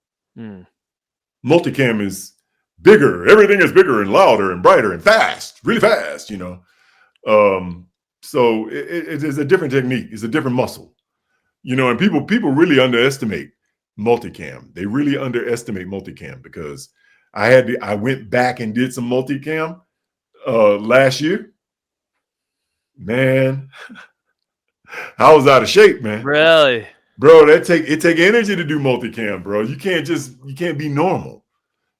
Multicam is bigger. Everything is bigger and louder and brighter and fast, really fast, you know. So it is a different technique. It's a different muscle, you know, and people really underestimate multicam. They really underestimate multicam because I went back and did some multicam last year. Man, I was out of shape, man. Really? Bro, it take energy to do multicam, bro. You can't be normal.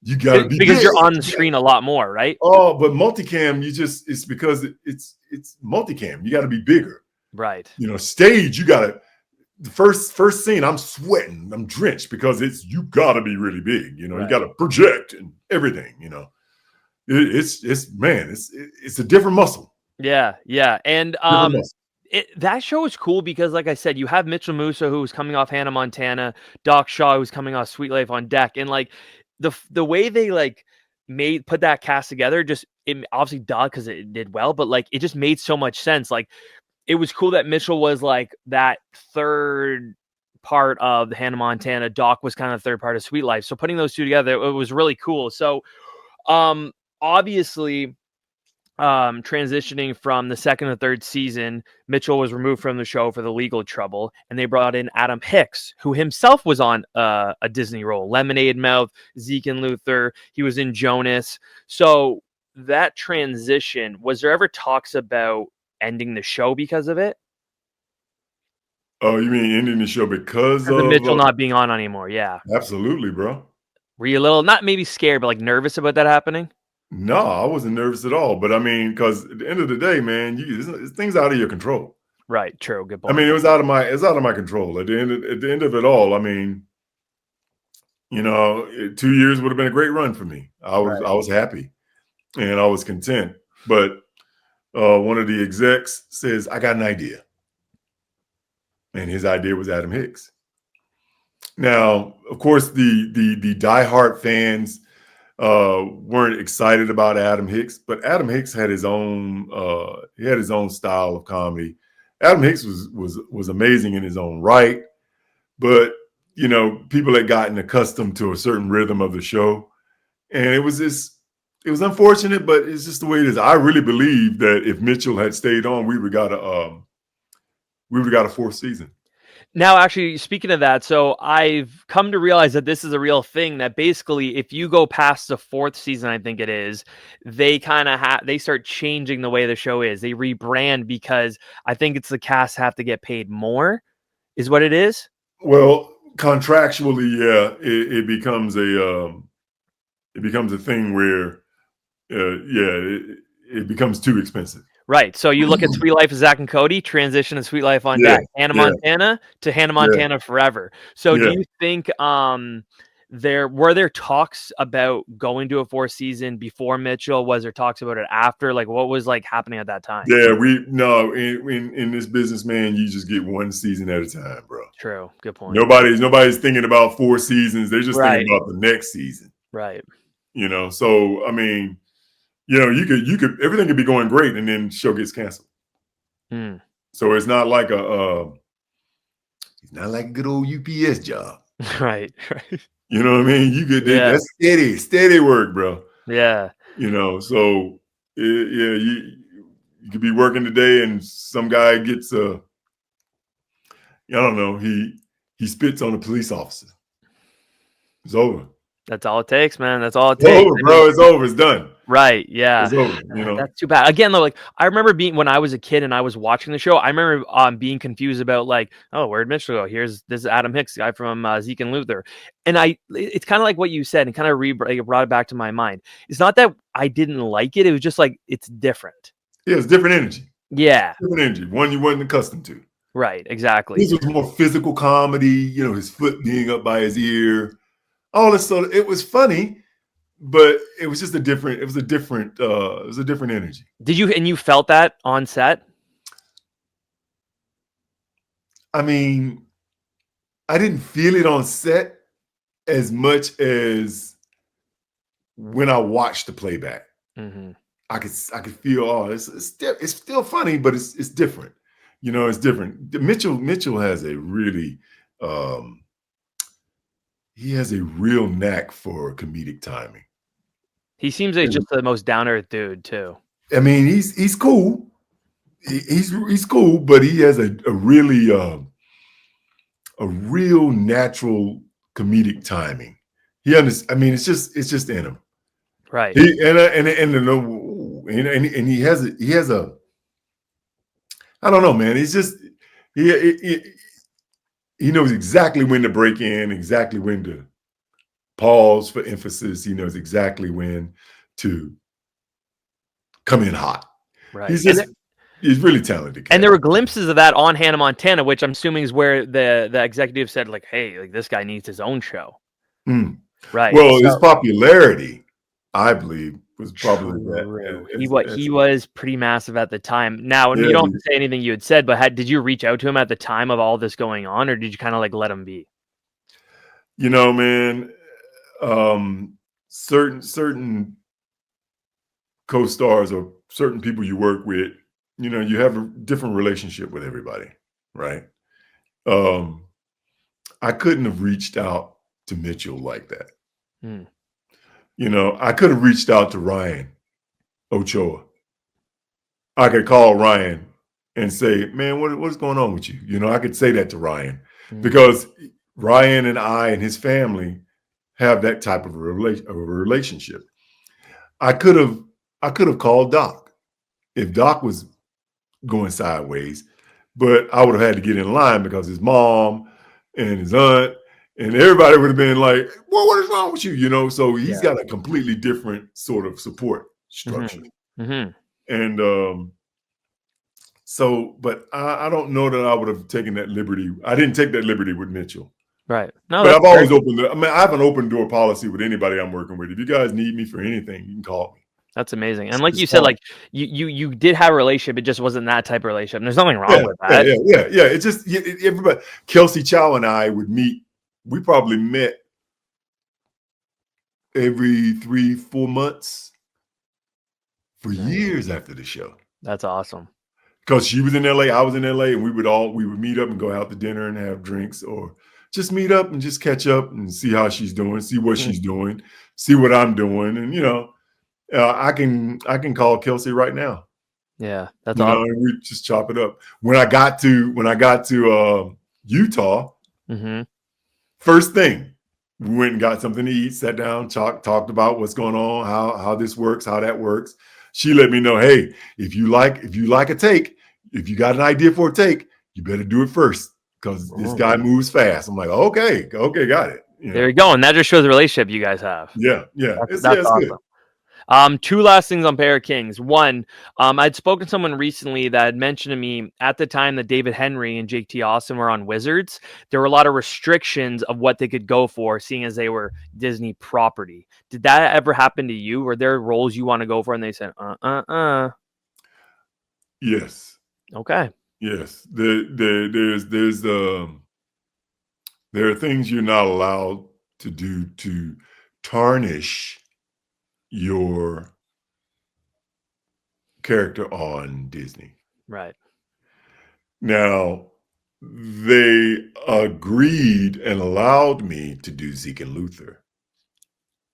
You gotta be because big. You're on the screen a lot more, right? Oh, but multicam, it's because it's multicam. You got to be bigger, right? You know, stage. You gotta the first scene, I'm sweating, I'm drenched because you got to be really big. You Right. got to project and everything. It's a different muscle. Yeah, and Different muscle. that show is cool because, like I said, you have Mitchel Musso, who was coming off Hannah Montana, Doc Shaw, who's coming off Sweet Life on Deck, and like the way they like put that cast together, just it obviously because it did well, but like it just made so much sense. Like it was cool that Mitchel was like that third part of the Hannah Montana, Doc was kind of the third part of Sweet Life. So putting those two together, it was really cool. So obviously transitioning from the second and third season, Mitchel was removed from the show for the legal trouble, and they brought in Adam Hicks, who himself was on a Disney role, Lemonade Mouth, Zeke and Luther. He was in Jonas. So that transition, was there ever talks about ending the show because of it? Oh, you mean ending the show because of Mitchel not being on anymore? Yeah. Absolutely, bro. Were you a little, not maybe scared, but like nervous about that happening? No, I wasn't nervous at all. But I mean, because at the end of the day, man, it's things out of your control. Right. True. Good point. I mean, it was out of my control. At the end of it all, I mean, 2 years would have been a great run for me. I was happy and I was content. But one of the execs says, I got an idea. And his idea was Adam Hicks. Now, of course, the diehard fans weren't excited about Adam Hicks, but Adam Hicks had his own style of comedy. Adam Hicks was amazing in his own right, but people had gotten accustomed to a certain rhythm of the show, and it was unfortunate, but it's just the way it is. I really believe that if Mitchel had stayed on, we would have got a fourth season. Now, actually, speaking of that, so I've come to realize that this is a real thing, that basically if you go past the fourth season, I think it is, they kind of they start changing the way the show is. They rebrand because I think it's the cast have to get paid more, is what it is. Well, contractually, yeah, it becomes a thing where, it becomes too expensive. Right. So you look at Sweet Life of Zach and Cody, transition to Sweet Life on Deck, Hannah Montana to Hannah Montana Forever. So do you think were there talks about going to a fourth season before Mitchel? Was there talks about it after? Like what was like happening at that time? Yeah, in this business, man, you just get one season at a time, bro. True. Good point. Nobody's thinking about 4 seasons. They're just thinking about the next season. Right. So I mean, you could everything could be going great and then show gets canceled. So it's not like it's not like a good old UPS job. Right. You know what I mean? You get that's steady work, bro. Yeah. So you could be working today and some guy gets I don't know, he spits on a police officer. It's over. That's all it takes, man. That's all it takes. Over, bro. It's over. It's done. Right. Yeah. It's over. That's too bad. Again, though, like I remember when I was a kid and I was watching the show, I remember being confused about like, oh, where'd Mitchel go? This is Adam Hicks, guy from Zeke and Luther. And it's kind of like what you said and kind of brought it back to my mind. It's not that I didn't like it. It was just like, it's different. Yeah. It's different energy. Yeah. Different energy. One you weren't accustomed to. Right. Exactly. This was more physical comedy, his foot being up by his ear. All this sort of, it was funny, but it was just a different energy. Did you felt that on set? I mean, I didn't feel it on set as much as when I watched the playback. Mm-hmm. I could feel, it's still funny, but it's different. It's different. Mitchel has a really, he has a real knack for comedic timing. He seems like just the most down-to-earth dude too. I mean, he's cool. He's cool, but he has a real natural comedic timing. I mean, it's just in him. Right. He has a I don't know, man. He's just he knows exactly when to break in, exactly when to pause for emphasis. He knows exactly when to come in hot. Right. He's just He's really talented. And there were glimpses of that on Hannah Montana, which I'm assuming is where the executive said, like, hey, like, this guy needs his own show. Right. Well, his popularity, I believe, was probably true. that. He was pretty massive at the time. Now, Yeah, you don't have to say anything you had said, but did you reach out to him at the time of all this going on, or did you kind of like let him be? You know, man, certain co-stars or certain people you work with, you know, you have a different relationship with everybody, right? I couldn't have reached out to Mitchell like that. You know, I could have reached out to Ryan Ochoa. I could call Ryan and say, man, what's going on with you? You know, I could say that to Ryan because Ryan and I and his family have that type of a relationship. I could have called Doc if Doc was going sideways, but I would have had to get in line because his mom and his aunt and everybody would have been like, well, what is wrong with you? You know, so he's got a completely different sort of support structure. And so, but I don't know that I would have taken that liberty. I didn't take that liberty with Mitchell. Right. No, but I've always opened I have an open door policy with anybody I'm working with. If you guys need me for anything, you can call me. That's amazing. And like you said, like you did have a relationship. It just wasn't that type of relationship. And there's nothing wrong with that. Yeah. It's just everybody. Kelsey Chow and I would meet. We probably met every 3-4 months for years after the show. That's awesome. Because she was in LA, I was in LA, and we would meet up and go out to dinner and have drinks, or just meet up and just catch up and see how she's doing, see what she's doing, see what I'm doing, and you know, I can call Kelsey right now. Yeah, that's awesome. And we just chop it up. When I got to Utah, first thing, we went and got something to eat, sat down, talked about what's going on, how this works, how that works. She let me know, hey, if you like a take, if you got an idea for a take, you better do it first because this guy moves fast. I'm like, okay, got it. You know? There you go, and that just shows the relationship you guys have. Yeah, that's awesome. Good. Two last things on Pair of Kings. One, I'd spoken to someone recently that had mentioned to me at the time that David Henry and Jake T. Austin were on Wizards, there were a lot of restrictions of what they could go for, seeing as they were Disney property. Did that ever happen to you? Were there roles you want to go for and they said, Yes. Okay. Yes. There are things you're not allowed to do to tarnish your character on Disney. Right. Now, they agreed and allowed me to do Zeke and Luther.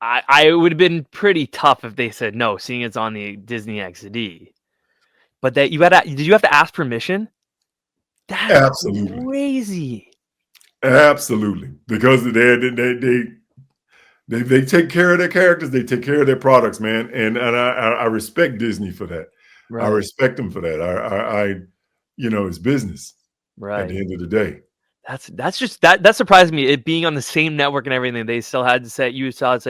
I would have been pretty tough if they said no, seeing it's on the Disney XD. But did you have to ask permission? That's absolutely crazy. Absolutely, because they take care of their characters, they take care of their products, man, and I respect Disney for that. Right. I respect them for that. I you know, it's business. Right. At the end of the day. That's just that surprised me. It being on the same network and everything, they still had to say,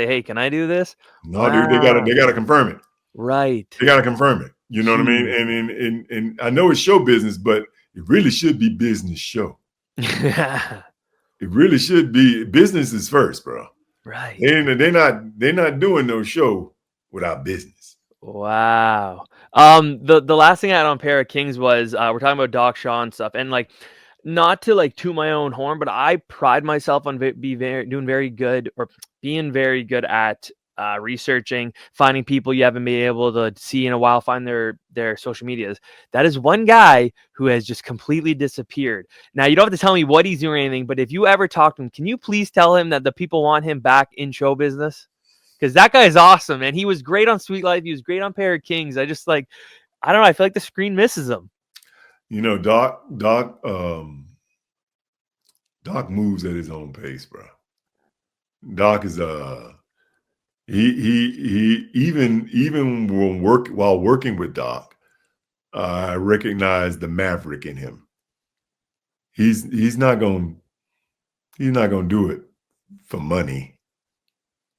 hey, can I do this? No, dude, they gotta confirm it. Right. They gotta confirm it. You know what I mean? And I know it's show business, but it really should be business show. It really should be. Business is first, bro. Right. They're not doing no show without business. Wow. The last thing I had on Pair of Kings was we're talking about Doc Shaw and stuff, and like, not to like toot my own horn, but I pride myself on being very good at researching, finding people you haven't been able to see in a while, find their social medias. That is one guy who has just completely disappeared. Now, you don't have to tell me what he's doing or anything, but if you ever talk to him, can you please tell him that the people want him back in show business? Because that guy is awesome, and he was great on Sweet Life. He was great on Pair of Kings. I just I don't know. I feel like the screen misses him. You know, Doc moves at his own pace, bro. Doc is he even while working with Doc, I recognize the maverick in him. He's not gonna do it for money.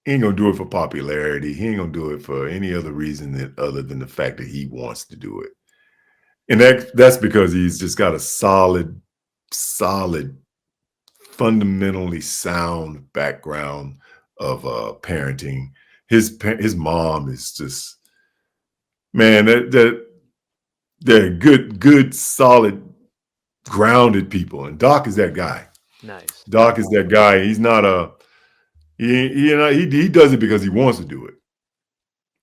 He ain't gonna do it for popularity. He ain't gonna do it for any other reason other than the fact that he wants to do it. And that's because he's just got a solid, fundamentally sound background of parenting. His mom is just, man, they're good, solid, grounded people. And Doc is that guy. Nice. Doc is that guy. He's not he does it because he wants to do it.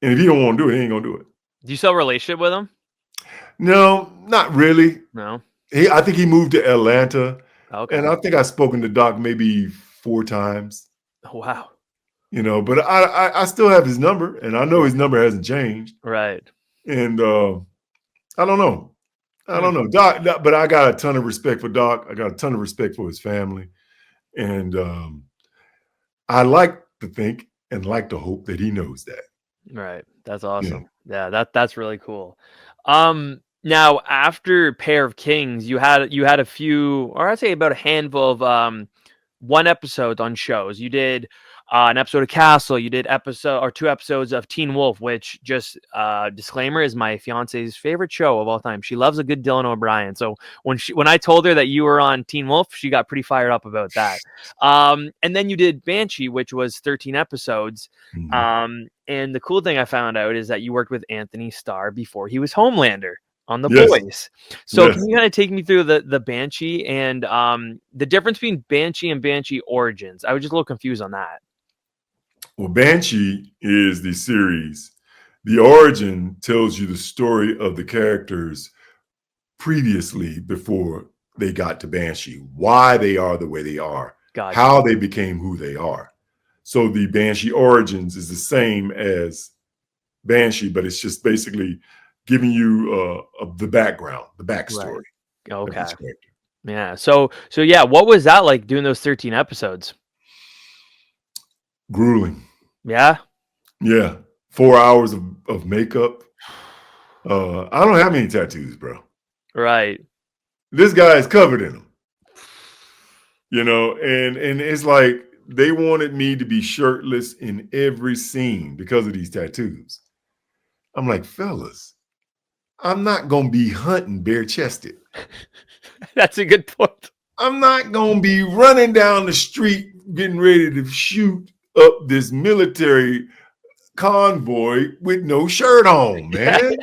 And if he don't want to do it, he ain't gonna do it. Do you still have a relationship with him? No, not really. No. I think he moved to Atlanta. Okay. And I think I've spoken to Doc maybe 4 times. Oh, wow. But I still have his number, and I know his number hasn't changed. Right. And I don't know. Doc, but I got a ton of respect for Doc. I got a ton of respect for his family. And I like to think and like to hope that he knows that. Right. That's awesome. Yeah, that's really cool. Now after Pair of Kings, you had a few, or I'd say about a handful of one episode on shows. You did an episode of Castle. You did 2 episodes of Teen Wolf, which, just disclaimer, is my fiance's favorite show of all time. She loves a good Dylan O'Brien. So when I told her that you were on Teen Wolf, she got pretty fired up about that. And then you did Banshee, which was 13 episodes. Mm-hmm. And the cool thing I found out is that you worked with Anthony Starr before he was Homelander on The Yes. Boys. So Yes. can you kind of take me through the Banshee and the difference between Banshee and Banshee Origins? I was just a little confused on that. Well, Banshee is the series. The origin tells you the story of the characters previously, before they got to Banshee, why they are the way they are, Gotcha. how they became who they are. So the Banshee Origins is the same as Banshee, but it's just basically giving you the background, the backstory. Right. Okay. Of each character. Yeah. So yeah, what was that like doing those 13 episodes? Grueling. Yeah. Yeah. 4 hours of makeup. I don't have any tattoos, bro. Right. This guy is covered in them. And it's like they wanted me to be shirtless in every scene because of these tattoos. I'm like, fellas, I'm not going to be hunting bare-chested. That's a good point. I'm not going to be running down the street getting ready to shoot up this military convoy with no shirt on, man.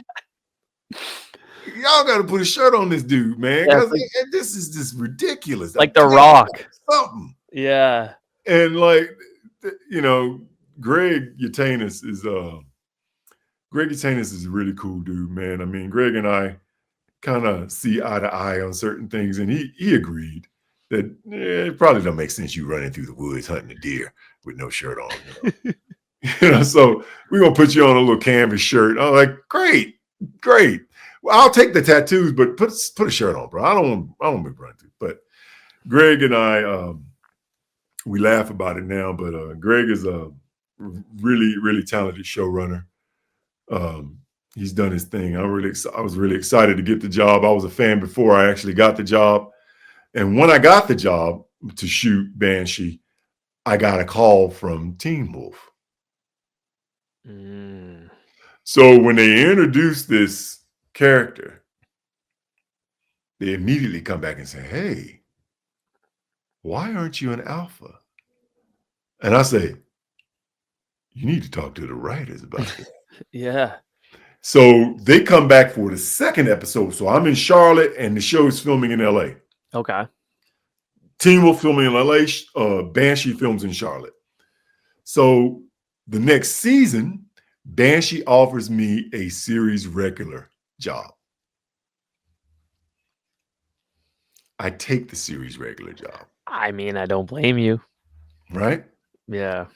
Y'all got to put a shirt on this dude, man. Yeah, This is just ridiculous. Like The Rock. Something. Yeah. And Greg Yatanis is a really cool dude, man. I mean, Greg and I kind of see eye to eye on certain things, and he agreed that it probably don't make sense you running through the woods hunting a deer with no shirt on. So we're gonna put you on a little canvas shirt. I'm like, great. Well, I'll take the tattoos, but put a shirt on, bro. I don't want to be running through. But Greg and I, we laugh about it now, but Greg is a really, really talented showrunner. He's done his thing. I was really excited to get the job. I was a fan before I actually got the job. And when I got the job to shoot Banshee, I got a call from Teen Wolf. So when they introduced this character, they immediately come back and say, hey, why aren't you an alpha? And I say, you need to talk to the writers about it. Yeah. So they come back for the second episode. So I'm in Charlotte and the show is filming in LA. Okay. Teen Wolf filming in LA, Banshee films in Charlotte. So the next season, Banshee offers me a series regular job. I take the series regular job. I mean, I don't blame you. Right? Yeah.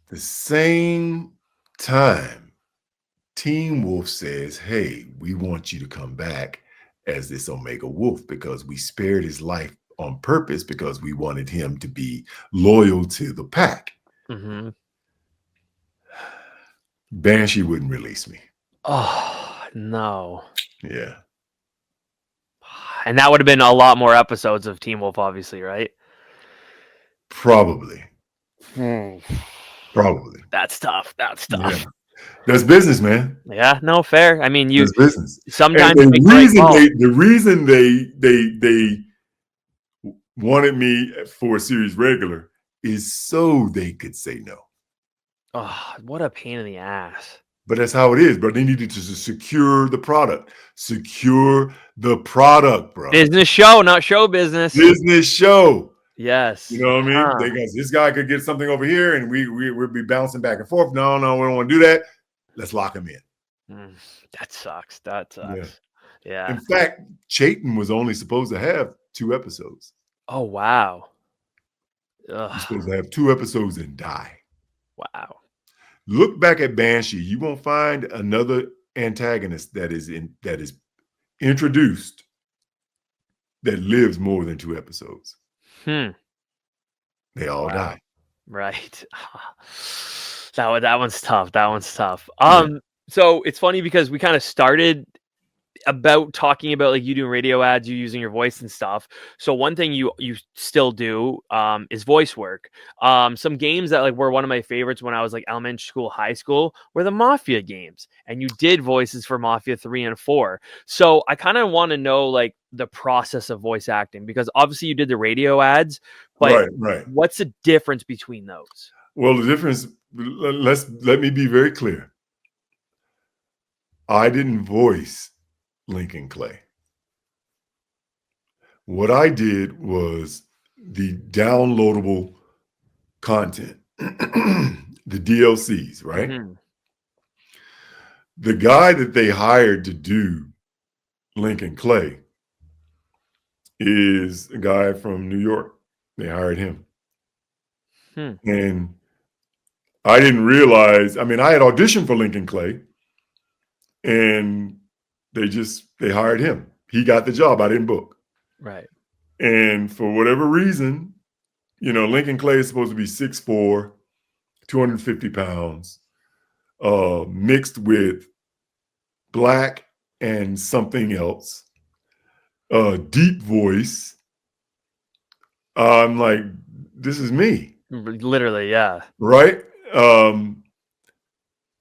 The same time, Teen Wolf says, hey, we want you to come back as this Omega Wolf because we spared his life on purpose because we wanted him to be loyal to the pack. Mm-hmm. Banshee wouldn't release me. Oh, no. Yeah. And that would have been a lot more episodes of Teen Wolf, obviously, right? Probably. Probably. That's tough. Yeah. That's business, man. Yeah, no, fair. I mean, That's business. sometimes And you make the right call. the reason they wanted me for a series regular is so they could say no. Oh, what a pain in the ass. But that's how it is, bro. They needed to secure the product. Secure the product, bro. Business show, not show business. Business show. Yes. You know what I mean? Because this guy could get something over here and we'd be bouncing back and forth. No, we don't want to do that. Let's lock him in. That sucks. That sucks. Yeah. In fact, Chayton was only supposed to have 2 episodes. Oh, wow. He's supposed to have 2 episodes and die. Wow. Look back at Banshee. You won't find another antagonist that is introduced that lives more than 2 episodes. They all die. Right. That one's tough. That one's tough. So it's funny because we kind of started about talking about like you doing radio ads, you using your voice and stuff. So one thing you still do is voice work. Some games that like were one of my favorites when I was like elementary school, high school were the Mafia games, and you did voices for Mafia 3 and 4. So I kind of want to know like the process of voice acting, because obviously you did the radio ads, but right. What's the difference between those? Well, the difference, let me be very clear. I didn't voice Lincoln Clay. What I did was the downloadable content, the DLCs, right? The guy that they hired to do Lincoln Clay is a guy from New York. They hired him. And I didn't realize, I mean, I had auditioned for Lincoln Clay and they hired him. He got the job. I didn't book. Right. And for whatever reason, you know, Lincoln Clay is supposed to be 6'4", 250 pounds, mixed with black and something else, deep voice. I'm like, this is me. Literally, yeah. Right?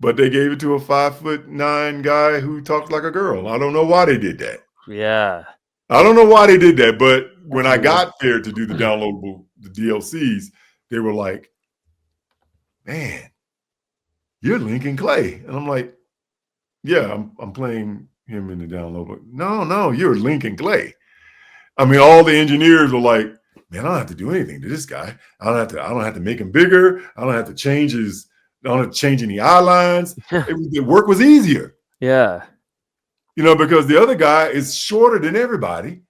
But they gave it to a 5'9" guy who talks like a girl. I don't know why they did that. Yeah. I don't know why they did that, but when I got there to do the downloadable, the DLCs, they were like, man, you're Lincoln Clay. And I'm like, yeah, I'm playing him in the downloadable. No, you're Lincoln Clay. I mean, all the engineers were like, man, I don't have to do anything to this guy. I don't have to make him bigger. I don't have to change any eye lines. The work was easier. Yeah. You know, because the other guy is shorter than everybody.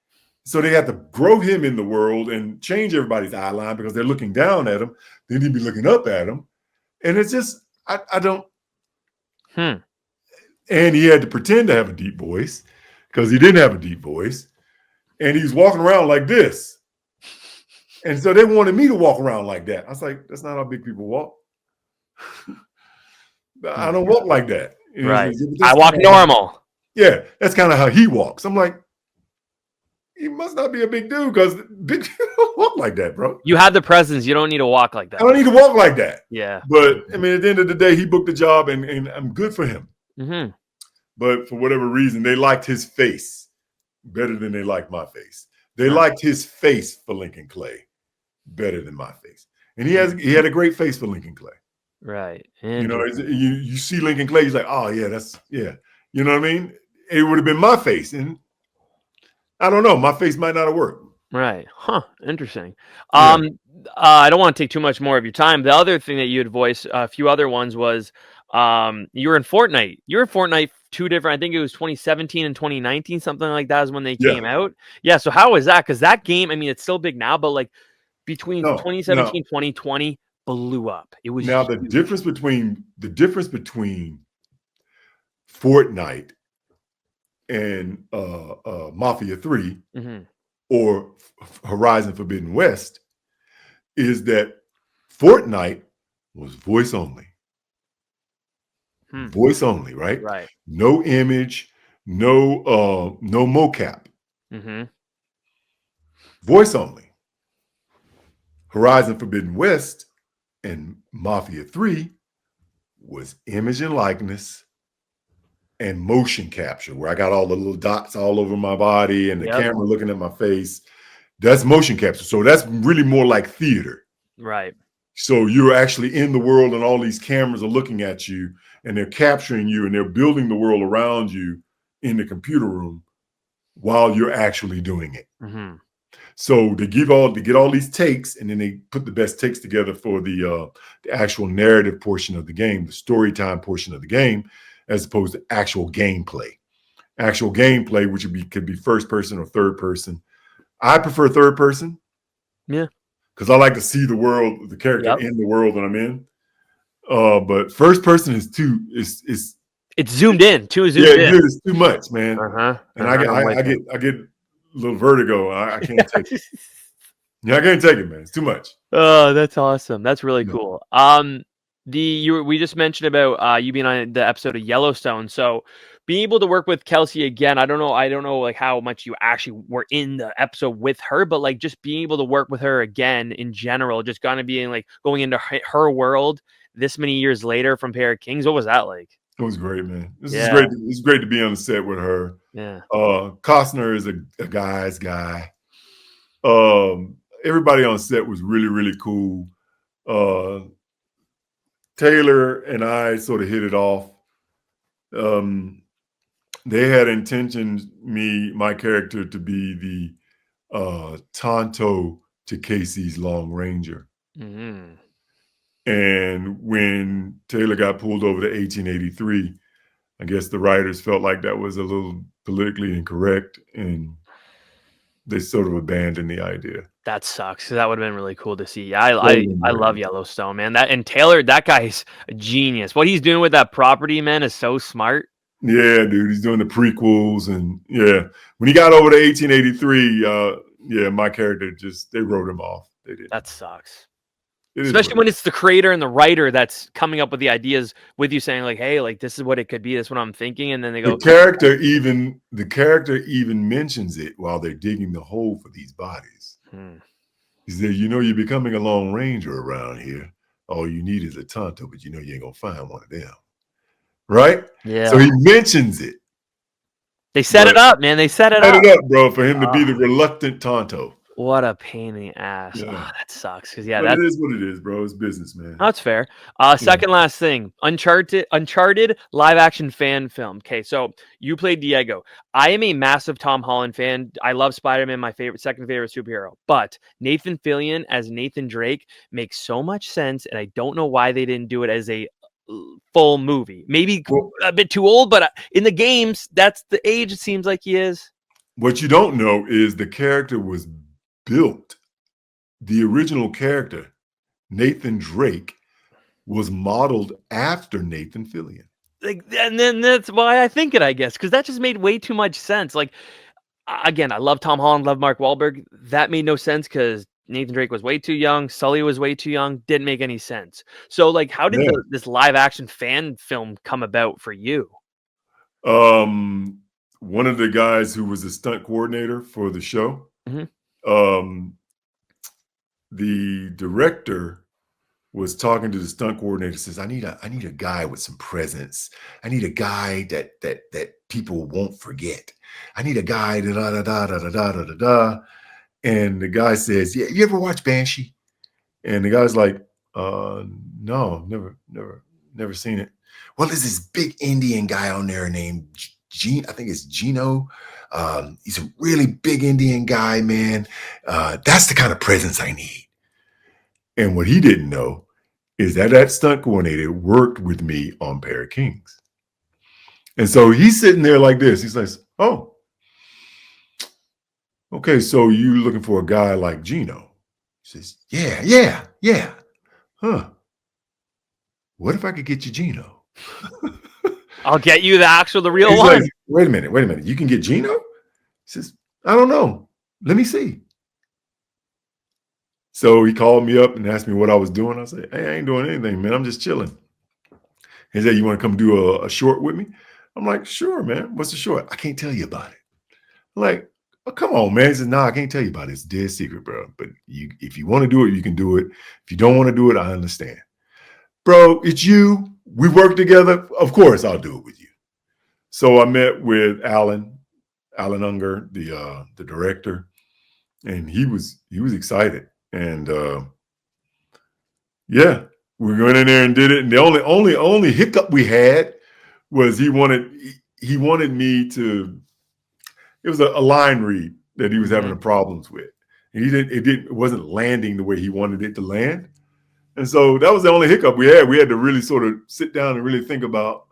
So they have to grow him in the world and change everybody's eye line because they're looking down at him. They need to be looking up at him. And it's just, I don't. And he had to pretend to have a deep voice because he didn't have a deep voice. And he was walking around like this. And so they wanted me to walk around like that. I was like, that's not how big people walk. I don't walk like that. Right. I walk normal. Yeah, that's kind of how he walks. I'm like, he must not be a big dude because big people don't walk like that, bro. You have the presence. You don't need to walk like that. I don't need to walk like that. Yeah. But, I mean, at the end of the day, he booked the job, and I'm good for him. But for whatever reason, they liked his face better than they liked my face. They liked his face for Lincoln Clay better than my face. And he had a great face for Lincoln Clay. Right. You know, you see Lincoln Clay, he's like, oh, yeah. You know what I mean? It would have been my face. And I don't know. My face might not have worked. Right. Huh. Interesting. Yeah. I don't want to take too much more of your time. The other thing that you had voiced, a few other ones, was you were in Fortnite. You were in Fortnite 2 different, I think it was 2017 and 2019, something like that is when they came out. Yeah. So how was that? Because that game, I mean, it's still big now, but like between 2017, 2020 blew up. It was now huge. the difference between Fortnite and Mafia 3 or Horizon Forbidden West is that Fortnite was voice only. Voice only, right? Right. No image, no mocap. Voice only. Horizon Forbidden West and Mafia 3 was image and likeness and motion capture, where I got all the little dots all over my body and the camera looking at my face. That's motion capture. So that's really more like theater. Right. So you're actually in the world and all these cameras are looking at you and they're capturing you and they're building the world around you in the computer room while you're actually doing it. Mm-hmm. So they get all these takes, and then they put the best takes together for the actual narrative portion of the game, the story time portion of the game, as opposed to actual gameplay. Actual gameplay, which could be first person or third person. I prefer third person. Yeah. Because I like to see the world, the character in the world that I'm in. But first person is it's zoomed in, too zoomed in. Yeah, it's too much, man. And I get a little vertigo. I can't take it. Yeah, I can't take it, man. It's too much. Oh, that's awesome. That's really cool. We just mentioned about you being on the episode of Yellowstone. So being able to work with Kelsey again, I don't know like how much you actually were in the episode with her, but like just being able to work with her again in general, just gonna be like going into her world this many years later from Pair of Kings. What was that like? It was great, man. This is great. It's great to be on the set with her. Yeah. Costner is a guy's guy. Everybody on set was really, really cool. Taylor and I sort of hit it off. They had intentioned my character to be the Tonto to Casey's Long Ranger. Mm-hmm. And when Taylor got pulled over to 1883, I guess the writers felt like that was a little politically incorrect, and they sort of abandoned the idea. That sucks. That would have been really cool to see. I love Yellowstone, man. And Taylor, that guy's a genius. What he's doing with that property, man, is so smart. Yeah, dude, he's doing the prequels, and when he got over to 1883, my character they wrote him off. They did. That sucks. Especially when it's the creator and the writer that's coming up with the ideas with you, saying like, "Hey, like this is what it could be. This is what I'm thinking," and then they go. The character even mentions it while they're digging the hole for these bodies. He said, "You're becoming a Lone Ranger around here. All you need is a Tonto, but you ain't gonna find one of them, right?" Yeah. So he mentions it. They set it up, man. They set it up, bro, for him to be the reluctant Tonto. What a pain in the ass. Yeah. Oh, that sucks. Because it is what it is, bro. It's business, man. That's fair. Second last thing, Uncharted live action fan film. Okay, so you played Diego. I am a massive Tom Holland fan. I love Spider-Man, my second favorite superhero. But Nathan Fillion as Nathan Drake makes so much sense, and I don't know why they didn't do it as a full movie. Maybe a bit too old, but in the games, that's the age it seems like he is. What you don't know is the character was built. The original character, Nathan Drake, was modeled after Nathan Fillion. And then that's why I think it, I guess, because that just made way too much sense. Like, again, I love Tom Holland, love Mark Wahlberg. That made no sense because Nathan Drake was way too young. Sully was way too young. Didn't make any sense. So, like, how did this live action fan film come about for you? One of the guys who was a stunt coordinator for the show, the director was talking to the stunt coordinator, says, I need a guy with some presence. I need a guy that people won't forget. I need a guy da. And the guy says, "Yeah, you ever watch Banshee?" And the guy's like, "No, never seen it." Well, there's this big Indian guy on there named I think it's Geno. He's a really big Indian guy, man. That's the kind of presence I need. And what he didn't know is that stunt coordinator worked with me on Pair of Kings. And so he's sitting there like this. He says, "Oh, okay, so you looking for a guy like Geno?" He says, yeah. Huh. What if I could get you Geno? I'll get you the real He's one. Like, wait a minute. You can get Geno? He says, "I don't know. Let me see." So he called me up and asked me what I was doing. I said, "Hey, I ain't doing anything, man. I'm just chilling." He said, "You want to come do a short with me?" I'm like, "Sure, man. What's the short?" "I can't tell you about it." I'm like, "Oh, come on, man." He said, "Nah, I can't tell you about it. It's dead secret, bro. But if you want to do it, you can do it. If you don't want to do it, I understand." Bro, it's you, we worked together. Of course, I'll do it with you. So I met with Alan Unger, the director, and he was excited. And yeah, we went in there and did it. And the only hiccup we had was he wanted me to. It was a line read that he was having problems with, and it wasn't landing the way he wanted it to land. And so that was the only hiccup we had. We had to really sort of sit down and really think about,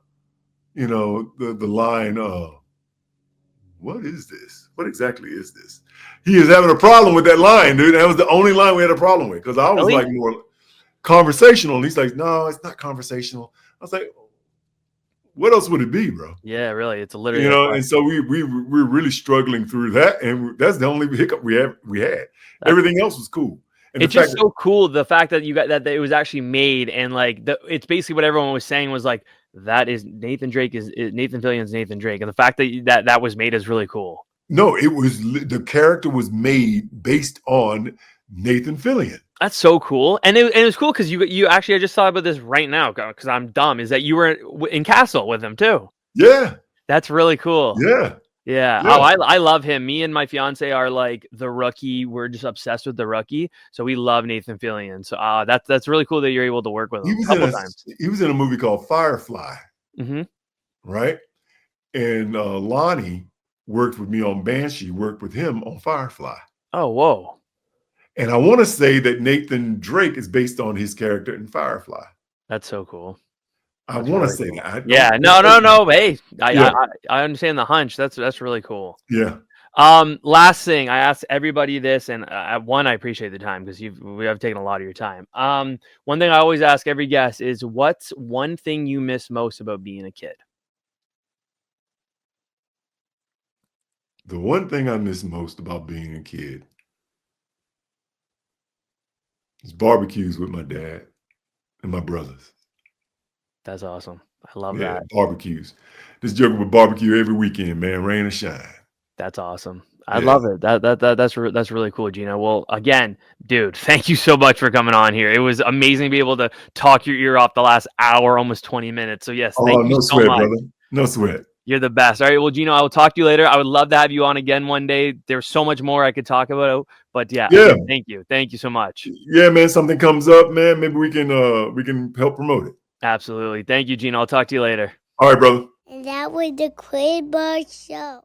the line. What is this? What exactly is this? He is having a problem with that line, dude. That was the only line we had a problem with, because I was like more conversational, and he's like, "No, it's not conversational." I was like, "What else would it be, bro?" Yeah, really, it's literally And so we're really struggling through that, and that's the only hiccup we had. Everything else was cool. And it's just so cool, the fact that you got that it was actually made, and like it's basically what everyone was saying was like, that is Nathan Fillion's Nathan Drake, and the fact that was made is really cool. No, it was the character was made based on Nathan Fillion. That's so cool, and it was cool because you actually, I just thought about this right now because I'm dumb. Is that you were in Castle with him too? Yeah, that's really cool. Yeah. Oh, I love him. Me and my fiance are like The Rookie. We're just obsessed with The Rookie, so we love Nathan Fillion. So that's really cool that you're able to work with him a couple times. He was in a movie called Firefly, right? And Lonnie worked with me on Banshee. Worked with him on Firefly. Oh, whoa! And I want to say that Nathan Drake is based on his character in Firefly. That's so cool. I want to say that. Yeah, no. Hey, I understand the hunch. That's really cool. Yeah. Last thing, I asked everybody this, and I appreciate the time because we have taken a lot of your time. One thing I always ask every guest is, what's one thing you miss most about being a kid? The one thing I miss most about being a kid is barbecues with my dad and my brothers. That's awesome. I love that. Barbecues. This joke with barbecue every weekend, man, rain or shine. That's awesome. I love it. That's really cool, Geno. Well, again, dude, thank you so much for coming on here. It was amazing to be able to talk your ear off the last hour, almost 20 minutes. So yes, thank you so much. Brother. No sweat. You're the best. All right. Well, Geno, I will talk to you later. I would love to have you on again one day. There's so much more I could talk about, but again, thank you. Thank you so much. Yeah, man. Something comes up, man. Maybe we can help promote it. Absolutely. Thank you, Geno. I'll talk to you later. All right, brother. And that was the Quinn Show.